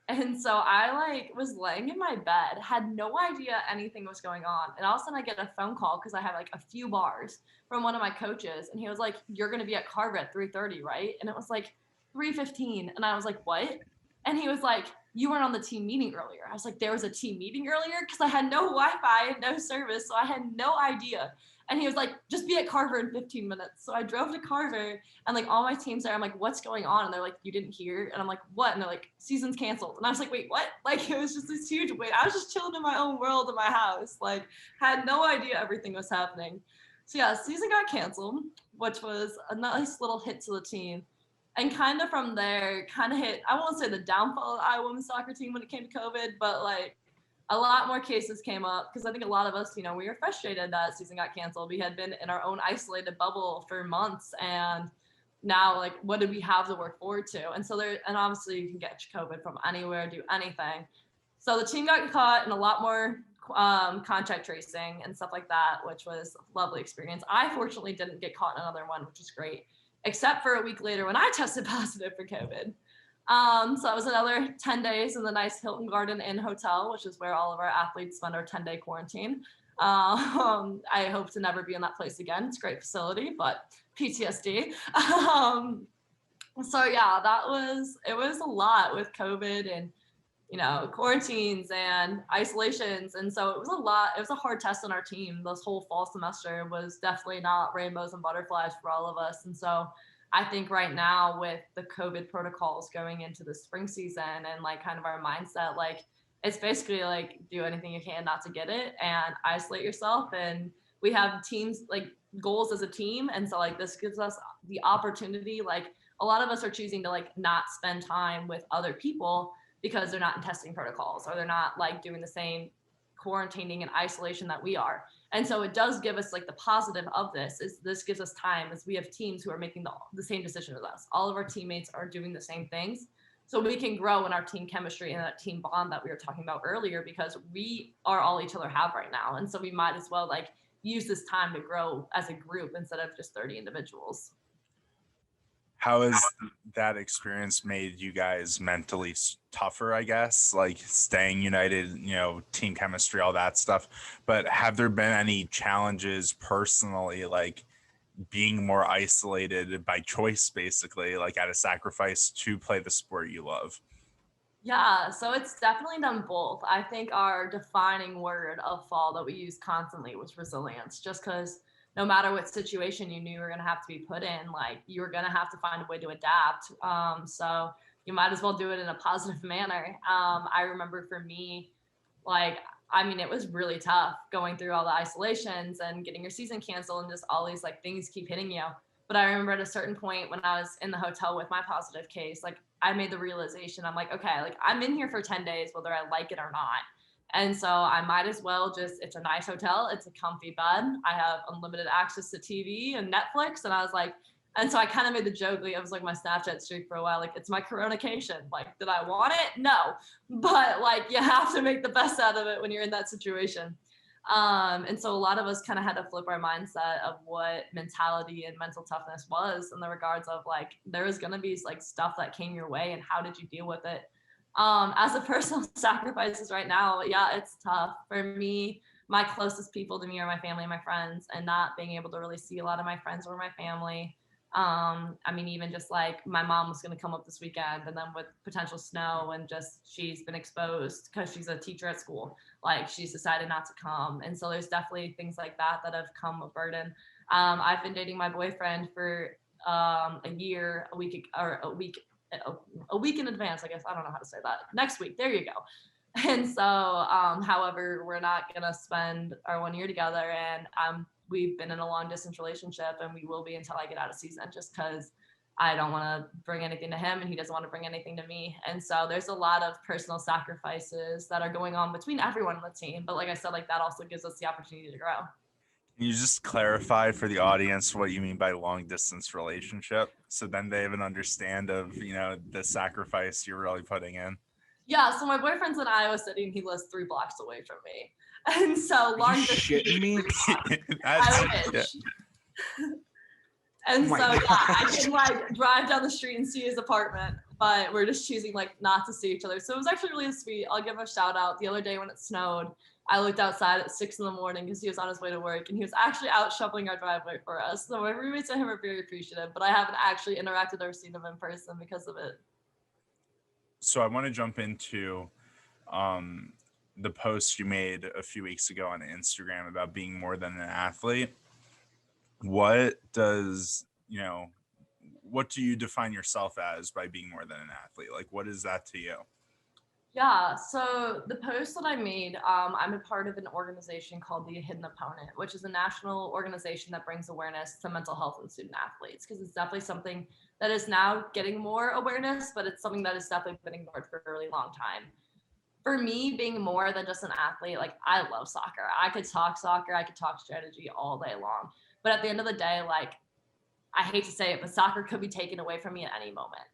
And so I was laying in my bed, had no idea anything was going on. And all of a sudden I get a phone call because I have like a few bars from one of my coaches. And he was like, you're going to be at Carver at 3:30, right? And it was like 3:15. And I was like, what? And he was like, you weren't on the team meeting earlier. I was like, there was a team meeting earlier? Because I had no Wi-Fi and no service. So I had no idea. And he was like, just be at Carver in 15 minutes. So I drove to Carver and like all my team's there. I'm like, what's going on? And they're like, you didn't hear? And I'm like, what? And they're like, season's canceled. And I was like, wait, what? Like, it was just this huge wait. I was just chilling in my own world in my house. Like, had no idea everything was happening. So yeah, season got canceled, which was a nice little hit to the team. And kind of from there, hit, I won't say the downfall of the Iowa women's soccer team when it came to COVID, but like, a lot more cases came up because I think a lot of us, we were frustrated that season got canceled. We had been in our own isolated bubble for months, and now like, what did we have to work forward to? And so and obviously you can get COVID from anywhere, do anything. So the team got caught in a lot more contact tracing and stuff like that, which was a lovely experience. I fortunately didn't get caught in another one, which is great, except for a week later when I tested positive for COVID. So it was another 10 days in the nice Hilton Garden Inn hotel, which is where all of our athletes spend our 10-day quarantine. I hope to never be in that place again. It's a great facility, but PTSD. So yeah, it was a lot with COVID and, quarantines and isolations. And so it was a lot. It was a hard test on our team. This whole fall semester was definitely not rainbows and butterflies for all of us. And so I think right now with the COVID protocols going into the spring season and like kind of our mindset, like it's basically like do anything you can not to get it and isolate yourself. And we have teams like goals as a team. And so like this gives us the opportunity, like a lot of us are choosing to like not spend time with other people because they're not in testing protocols or they're not like doing the same quarantining and isolation that we are. And so it does give us like the positive of this is this gives us time as we have teams who are making the same decision as us. All of our teammates are doing the same things. So we can grow in our team chemistry and that team bond that we were talking about earlier because we are all each other have right now. And so we might as well like use this time to grow as a group instead of just 30 individuals. How has that experience made you guys mentally tougher, I guess, like staying united, team chemistry, all that stuff? But have there been any challenges personally, like being more isolated by choice, basically, like at a sacrifice to play the sport you love? Yeah, so it's definitely done both. I think our defining word of fall that we use constantly was resilience, just because no matter what situation you knew you were going to have to be put in, like you were going to have to find a way to adapt. So you might as well do it in a positive manner. I remember for me, like, I mean, it was really tough going through all the isolations and getting your season canceled and just all these like things keep hitting you. But I remember at a certain point when I was in the hotel with my positive case, like I made the realization, I'm like, okay, like I'm in here for 10 days, whether I like it or not. And so I might as well it's a nice hotel. It's a comfy bed. I have unlimited access to TV and Netflix. And I was like, and so I kind of made the joke, like it was like my Snapchat streak for a while, like it's my coronacation. Like, did I want it? No. But like you have to make the best out of it when you're in that situation. And so a lot of us kind of had to flip our mindset of what mentality and mental toughness was in the regards of like there was going to be like stuff that came your way and how did you deal with it. As a personal sacrifices right now, yeah, it's tough for me. My closest people to me are my family and my friends, and not being able to really see a lot of my friends or my family. I mean, even just like my mom was going to come up this weekend, and then with potential snow and just she's been exposed because she's a teacher at school, like she's decided not to come. And so there's definitely things like that that have come a burden. I've been dating my boyfriend for a week in advance, I guess. I don't know how to say that. Next week, there you go. And so, however, we're not gonna spend our 1 year together, and we've been in a long distance relationship, and we will be until I get out of season, just because I don't want to bring anything to him, and he doesn't want to bring anything to me. And so, there's a lot of personal sacrifices that are going on between everyone on the team. But like I said, like that also gives us the opportunity to grow. Can you just clarify for the audience what you mean by long distance relationship, so then they have an understand of the sacrifice you're really putting in? Yeah, so my boyfriend's in Iowa City and he lives 3 blocks away from me. And so long distance. Shitting me? I wish. And so yeah, I can like drive down the street and see his apartment, but we're just choosing like not to see each other. So it was actually really sweet. I'll give a shout out. The other day when it snowed, I looked outside at 6 a.m. because he was on his way to work, and he was actually out shoveling our driveway for us. So my roommates and him are very appreciative, but I haven't actually interacted or seen him in person because of it. So I want to jump into the post you made a few weeks ago on Instagram about being more than an athlete. What do you define yourself as by being more than an athlete? Like, what is that to you? Yeah, so the post that I made, I'm a part of an organization called the Hidden Opponent, which is a national organization that brings awareness to mental health and student athletes, because it's definitely something that is now getting more awareness, but it's something that has definitely been ignored for a really long time. For me, being more than just an athlete, like I love soccer. I could talk soccer, I could talk strategy all day long. But at the end of the day, like, I hate to say it, but soccer could be taken away from me at any moment.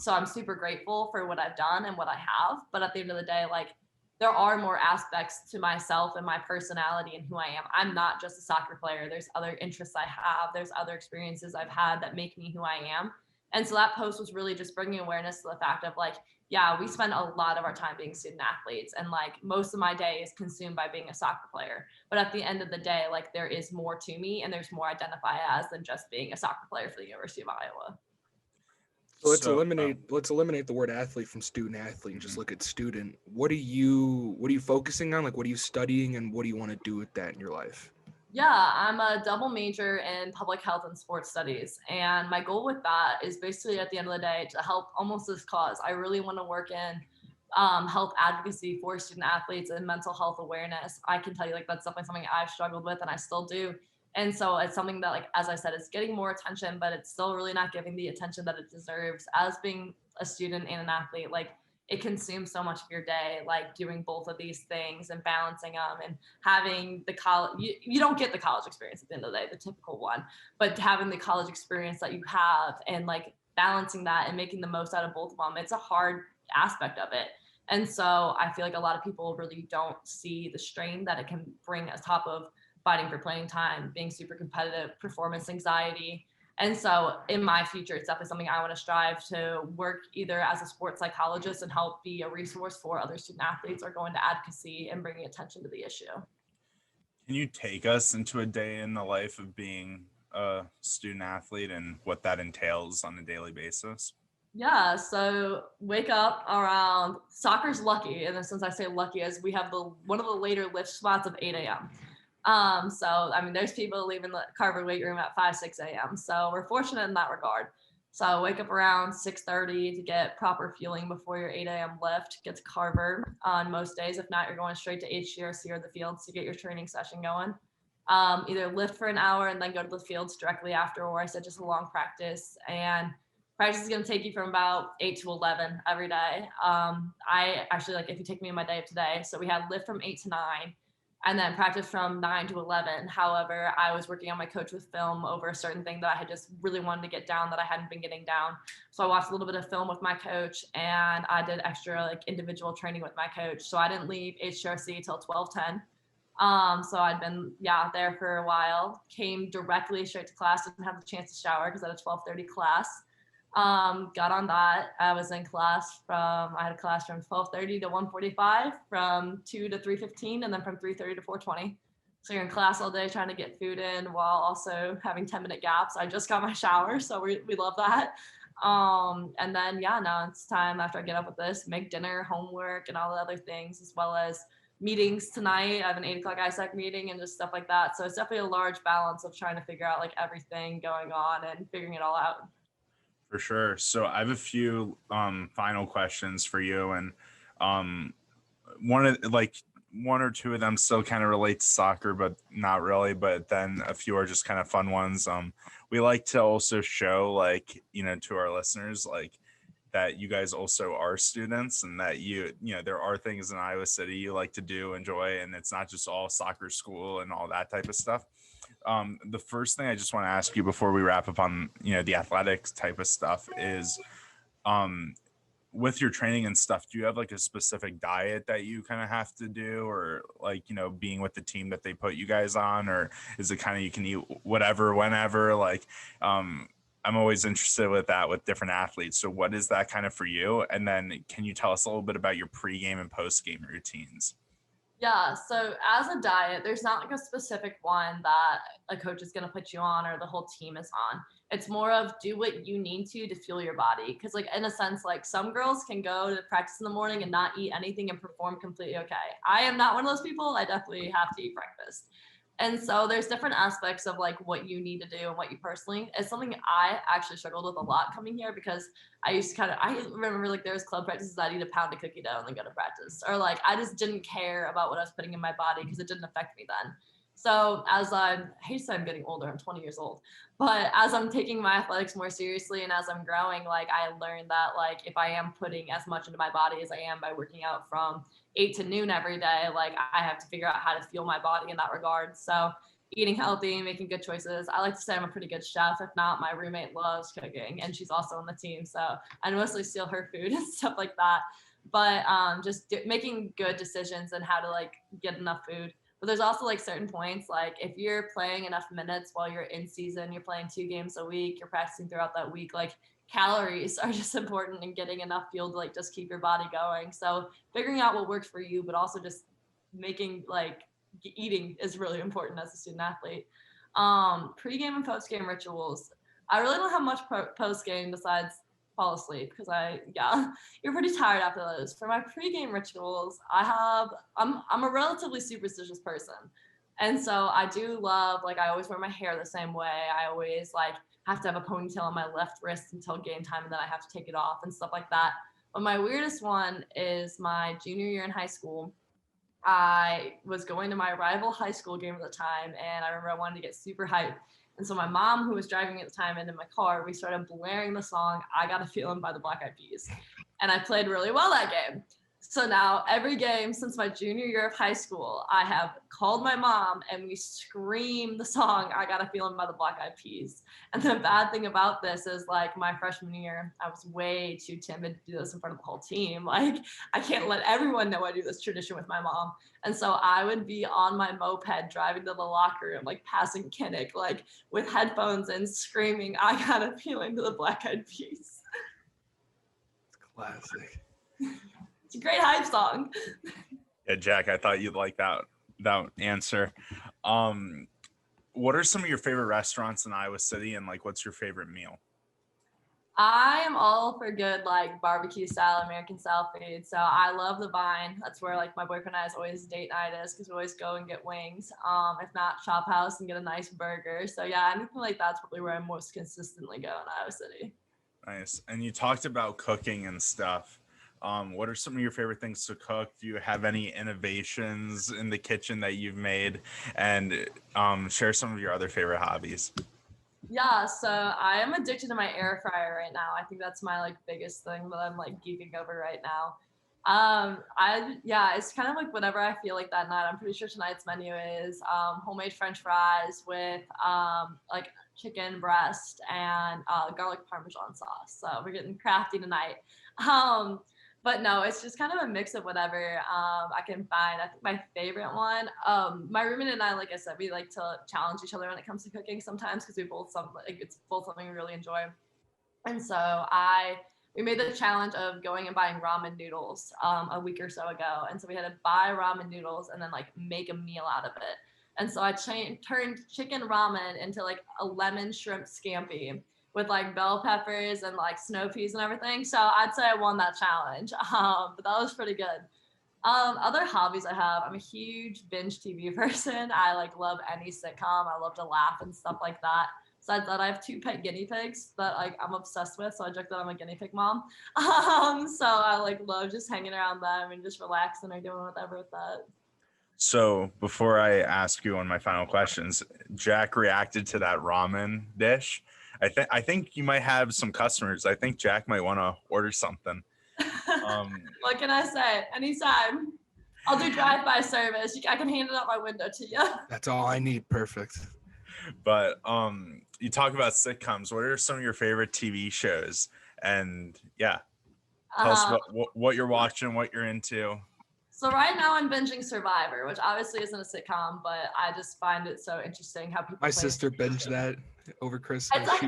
So I'm super grateful for what I've done and what I have. But at the end of the day, like there are more aspects to myself and my personality and who I am. I'm not just a soccer player. There's other interests I have. There's other experiences I've had that make me who I am. And so that post was really just bringing awareness to the fact of like, yeah, we spend a lot of our time being student athletes, and like most of my day is consumed by being a soccer player. But at the end of the day, like there is more to me and there's more identify as than just being a soccer player for the University of Iowa. So let's So, eliminate the word athlete from student athlete and just look at student. What are you focusing on? Like what are you studying and what do you want to do with that in your life? Yeah, I'm a double major in public health and sports studies. And my goal with that is basically at the end of the day to help almost this cause. I really want to work in health advocacy for student athletes and mental health awareness. I can tell you like that's definitely something I've struggled with and I still do. And so it's something that, like, as I said, is getting more attention, but it's still really not giving the attention that it deserves. As being a student and an athlete, like it consumes so much of your day, like doing both of these things and balancing them and having the college, you don't get the college experience at the end of the day, the typical one, but having the college experience that you have and like balancing that and making the most out of both of them, it's a hard aspect of it. And so I feel like a lot of people really don't see the strain that it can bring on top of fighting for playing time, being super competitive, performance anxiety. And so in my future, it's definitely something I want to strive to work either as a sports psychologist and help be a resource for other student athletes, or go into advocacy and bringing attention to the issue. can you take us into a day in the life of being a student athlete and what that entails on a daily basis? Yeah, so wake up around, soccer's lucky, in the sense I say lucky as we have the one of the later lift spots of 8 a.m. So I mean, there's people leaving the Carver weight room at 5, 6 a.m. So we're fortunate in that regard. So wake up around 6:30 to get proper fueling before your 8 a.m. lift. Get to Carver on most days. If not, you're going straight to HGRC or the fields to get your training session going. Either lift for an hour and then go to the fields directly after, or I said just a long practice. And practice is going to take you from about 8 to 11 every day. I actually, like, if you take me in my day of today, so we had lift from 8 to 9 and then practice from 9 to 11. However, I was working on my coach with film over a certain thing that I had just really wanted to get down that I hadn't been getting down. So I watched a little bit of film with my coach and I did extra like individual training with my coach. So I didn't leave HRC till 12:10. So I'd been, there for a while, came directly straight to class, didn't have the chance to shower because I had a 12:30 class. Got on that. I was in class I had a class from 12:30 to 1:45, from 2 to 3:15, and then from 3:30 to 4:20. So you're in class all day trying to get food in while also having 10-minute gaps. I just got my shower, so we love that. And then, now it's time after I get up with this, make dinner, homework, and all the other things, as well as meetings tonight. I have an 8 o'clock ISAC meeting and just stuff like that. So it's definitely a large balance of trying to figure out like everything going on and figuring it all out. For sure. So I have a few final questions for you, and one or two of them still kind of relate to soccer, but not really. But then a few are just kind of fun ones. We like to also show, like, to our listeners, like, that you guys also are students, and that there are things in Iowa City you like to do, enjoy, and it's not just all soccer school and all that type of stuff. The first thing I just want to ask you before we wrap up on, the athletics type of stuff is, with your training and stuff, do you have like a specific diet that you kind of have to do, or like, being with the team that they put you guys on, or is it kind of, you can eat whatever, whenever, like, I'm always interested with that with different athletes. So what is that kind of for you? And then can you tell us a little bit about your pregame and postgame routines? Yeah, so as a diet, there's not like a specific one that a coach is going to put you on or the whole team is on. It's more of do what you need to fuel your body. Because, like, in a sense, like, some girls can go to practice in the morning and not eat anything and perform completely okay. I am not one of those people. I definitely have to eat breakfast. And so there's different aspects of like what you need to do and what you personally, it's something I actually struggled with a lot coming here, because I used to I remember like there was club practices I'd eat a pound of cookie dough and then go to practice, or like I just didn't care about what I was putting in my body because it didn't affect me then. So as I hate to say I'm getting older, I'm 20 years old, but as I'm taking my athletics more seriously and as I'm growing, like I learned that like if I am putting as much into my body as I am by working out from 8 to noon every day, like I have to figure out how to fuel my body in that regard. So eating healthy, making good choices. I like to say I'm a pretty good chef. If not, my roommate loves cooking and she's also on the team. So I mostly steal her food and stuff like that. But just making good decisions and how to like get enough food. But there's also like certain points, like if you're playing enough minutes while you're in season, you're playing 2 games a week, you're practicing throughout that week, like calories are just important and getting enough fuel to like just keep your body going. So figuring out what works for you, but also just making like eating is really important as a student athlete. Pre-game and post-game rituals. I really don't have much post-game besides fall asleep because you're pretty tired after those. For my pre-game rituals, I'm a relatively superstitious person. And so I do love, like, I always wear my hair the same way. I always like have to have a ponytail on my left wrist until game time, and then I have to take it off and stuff like that. But my weirdest one is my junior year in high school. I was going to my rival high school game at the time, and I remember I wanted to get super hyped. And so my mom, who was driving at the time, and in my car, we started blaring the song "I Got a Feeling" by the Black Eyed Peas. And I played really well that game. So now every game since my junior year of high school, I have called my mom and we scream the song "I Got a Feeling" by the Black Eyed Peas. And the bad thing about this is, like, my freshman year, I was way too timid to do this in front of the whole team. Like, I can't let everyone know I do this tradition with my mom. And so I would be on my moped driving to the locker room, like passing Kinnick, like with headphones and screaming "I Got a Feeling" to the Black Eyed Peas. Classic. It's a great hype song. Yeah, Jack, I thought you'd like that answer. What are some of your favorite restaurants in Iowa City, and like what's your favorite meal? I am all for good, like, barbecue style, American style food. So I love the Vine. That's where, like, my boyfriend and I's always date night is, because we always go and get wings. If not, Chop House and get a nice burger. So yeah, anything like that's probably where I most consistently go in Iowa City. Nice. And you talked about cooking and stuff. What are some of your favorite things to cook? Do you have any innovations in the kitchen that you've made? And share some of your other favorite hobbies. Yeah, so I am addicted to my air fryer right now. I think that's my like biggest thing that I'm like geeking over right now. It's kind of like whatever I feel like that night. I'm pretty sure tonight's menu is homemade French fries with like chicken breast and garlic parmesan sauce. So we're getting crafty tonight. But no, it's just kind of a mix of whatever I can find. I think my favorite one, my roommate and I, like I said, we like to challenge each other when it comes to cooking sometimes, because it's both something we really enjoy. And so we made the challenge of going and buying ramen noodles a week or so ago. And so we had to buy ramen noodles and then like make a meal out of it. And so I turned chicken ramen into like a lemon shrimp scampi with like bell peppers and like snow peas and everything. So I'd say I won that challenge. But that was pretty good. Other hobbies I have, I'm a huge binge TV person. I like love any sitcom. I love to laugh and stuff like that. Besides that, I have 2 pet guinea pigs that like I'm obsessed with. So I joke that I'm a guinea pig mom. So I like love just hanging around them and just relaxing or doing whatever with that. So before I ask you one of my final questions, Jack reacted to that ramen dish. I think you might have some customers. I think Jack might want to order something. What can I say? Anytime. I'll do drive-by service. I can hand it out my window to you. That's all I need. Perfect. But you talk about sitcoms. What are some of your favorite TV shows? And yeah, tell us what you're watching, what you're into. So right now I'm binging Survivor, which obviously isn't a sitcom, but I just find it so interesting how people. My sister binged that over Christmas. It's like,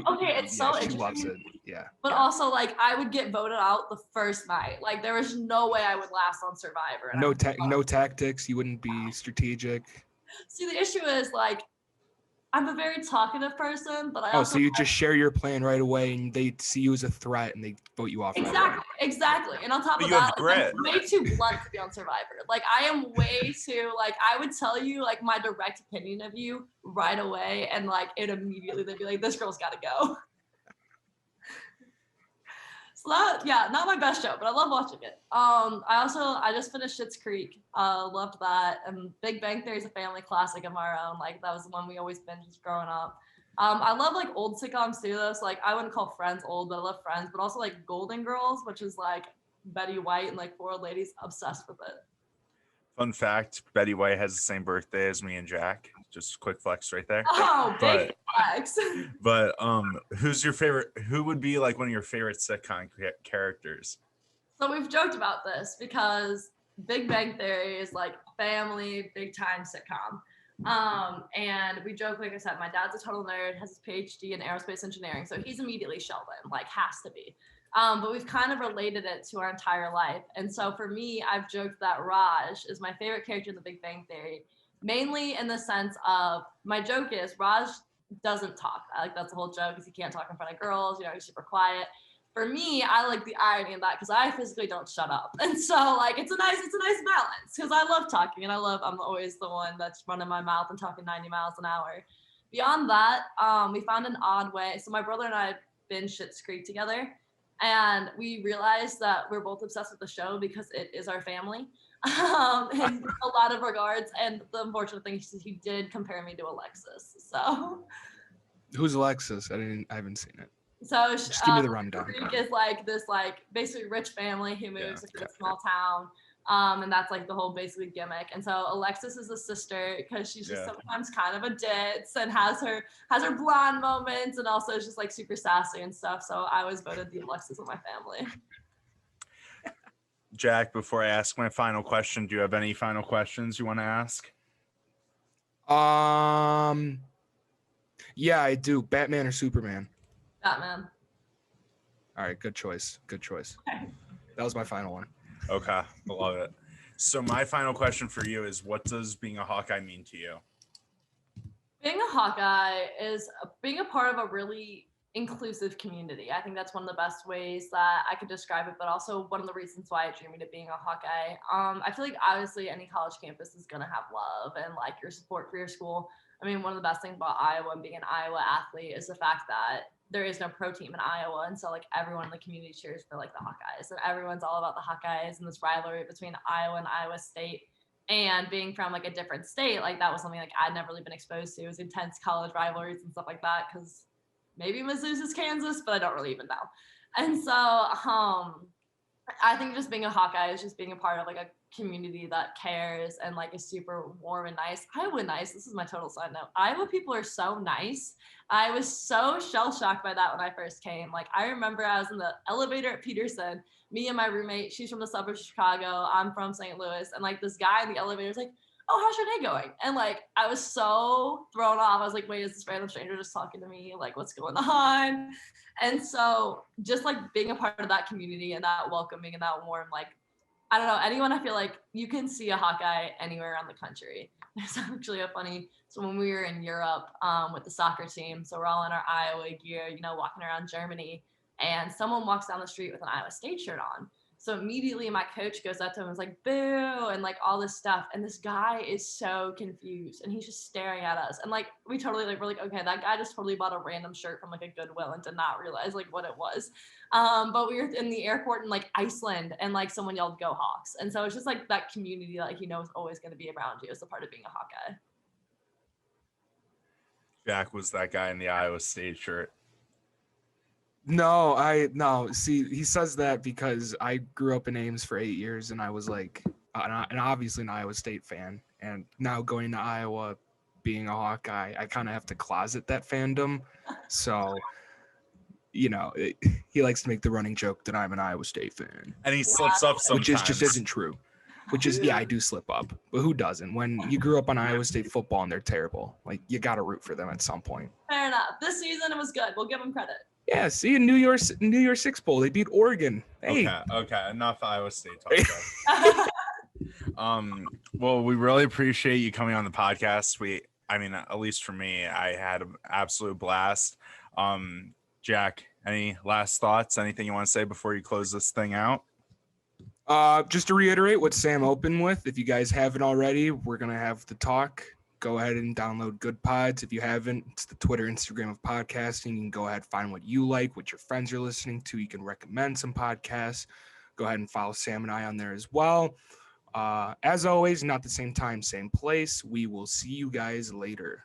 so she interesting. loves it. Yeah. But also, like, I would get voted out the first night. Like, there was no way I would last on Survivor. No tactics. You wouldn't be strategic. See, the issue is, like, I'm a very talkative person, but I also. So you just share your plan right away, and they see you as a threat, and they vote you off. Exactly. And on top of that, like, I'm way too blunt to be on Survivor. Like, I am way too, like, I would tell you, like, my direct opinion of you right away, and, like, it immediately, they'd be like, this girl's got to go. So not my best show, but I love watching it. I just finished Schitt's Creek. Loved that. And Big Bang Theory is a family classic of our own. Like, that was the one we always binged growing up. I love like old sitcoms too, though. So like, I wouldn't call Friends old, but I love Friends. But also like Golden Girls, which is like Betty White and like 4 old ladies. Obsessed with it. Fun fact: Betty White has the same birthday as me and Jack. Just quick flex right there. Oh, big flex. But who's your favorite? Who would be like one of your favorite sitcom characters? So we've joked about this because Big Bang Theory is like family, big time sitcom. And we joke, like I said, my dad's a total nerd, has his PhD in aerospace engineering, so he's immediately Sheldon, like has to be. But we've kind of related it to our entire life. And so for me, I've joked that Raj is my favorite character in the Big Bang Theory, mainly in the sense of my joke is Raj doesn't talk. Like that's the whole joke is he can't talk in front of girls, he's super quiet. For me, I like the irony of that because I physically don't shut up. And so like it's a nice balance because I love talking and I'm always the one that's running my mouth and talking 90 miles an hour. Beyond that, we found an odd way. So my brother and I have been Schitt's Creek together. And we realized that we're both obsessed with the show because it is our family in a lot of regards. And the unfortunate thing is he did compare me to Alexis. So Who's Alexis? I haven't seen it. So just give me the rundown. Creek is like this basically rich family who moves to a small town. And that's like the whole basically gimmick. And so Alexis is a sister because she's just sometimes kind of a ditz and has her blonde moments and also is just like super sassy and stuff. So I was voted the Alexis of my family. Jack, before I ask my final question, do you have any final questions you want to ask? Yeah, I do. Batman or Superman? Batman. All right, good choice. Okay. That was my final one. Okay, I love it. So my final question for you is, what does being a Hawkeye mean to you? Being a Hawkeye is being a part of a really inclusive community. I think that's one of the best ways that I could describe it, but also one of the reasons why I dreamed of being a Hawkeye. I feel like obviously any college campus is going to have love and like your support for your school. I mean, one of the best things about Iowa and being an Iowa athlete is the fact that there is no pro team in Iowa. And so like everyone in the community cheers for like the Hawkeyes and everyone's all about the Hawkeyes and this rivalry between Iowa and Iowa State. And being from like a different state, like that was something like I'd never really been exposed to. It was intense college rivalries and stuff like that because maybe Mizzou's is Kansas, but I don't really even know. And so I think just being a Hawkeye is just being a part of like a community that cares and like is super warm and nice. Iowa nice. This is my total side note. Iowa people are so nice. I was so shell shocked by that when I first came. Like I remember I was in the elevator at Peterson, me and my roommate, she's from the suburbs of Chicago, I'm from St. Louis, and like this guy in the elevator was like, "Oh, how's your day going?" And like I was so thrown off. I was like, wait, is this random stranger just talking to me? Like what's going on? And so just like being a part of that community and that welcoming and that warm, like, I don't know, anyone, I feel like you can see a Hawkeye anywhere around the country. There's actually so when we were in Europe with the soccer team, so we're all in our Iowa gear, walking around Germany, and someone walks down the street with an Iowa State shirt on. So immediately my coach goes up to him and is like, boo, and like all this stuff. And this guy is so confused and he's just staring at us. And like, we totally we're like, okay, that guy just totally bought a random shirt from like a Goodwill and did not realize like what it was. But we were in the airport in like Iceland and like someone yelled, "Go Hawks." And so it's just like that community that like, is always going to be around you as a part of being a Hawkeye. Jack was that guy in the Iowa State shirt. No. See, he says that because I grew up in Ames for 8 years and I was like, and obviously an Iowa State fan. And now going to Iowa, being a Hawkeye, I kind of have to closet that fandom. So, he likes to make the running joke that I'm an Iowa State fan. And he slips up sometimes. Which just isn't true. I do slip up. But who doesn't? When you grew up on Iowa State football and they're terrible, like you got to root for them at some point. Fair enough. This season it was good. We'll give them credit. Yeah, see, in New Year's Six Bowl, they beat Oregon. Hey. Okay, enough Iowa State talk. Well, we really appreciate you coming on the podcast. At least for me, I had an absolute blast. Jack, any last thoughts? Anything you want to say before you close this thing out? Just to reiterate what Sam opened with, if you guys haven't already, we're going to have the talk. Go ahead and download Good Pods. If you haven't, it's the Twitter, Instagram of podcasting. You can go ahead and find what you like, what your friends are listening to. You can recommend some podcasts. Go ahead and follow Sam and I on there as well. As always, not the same time, same place. We will see you guys later.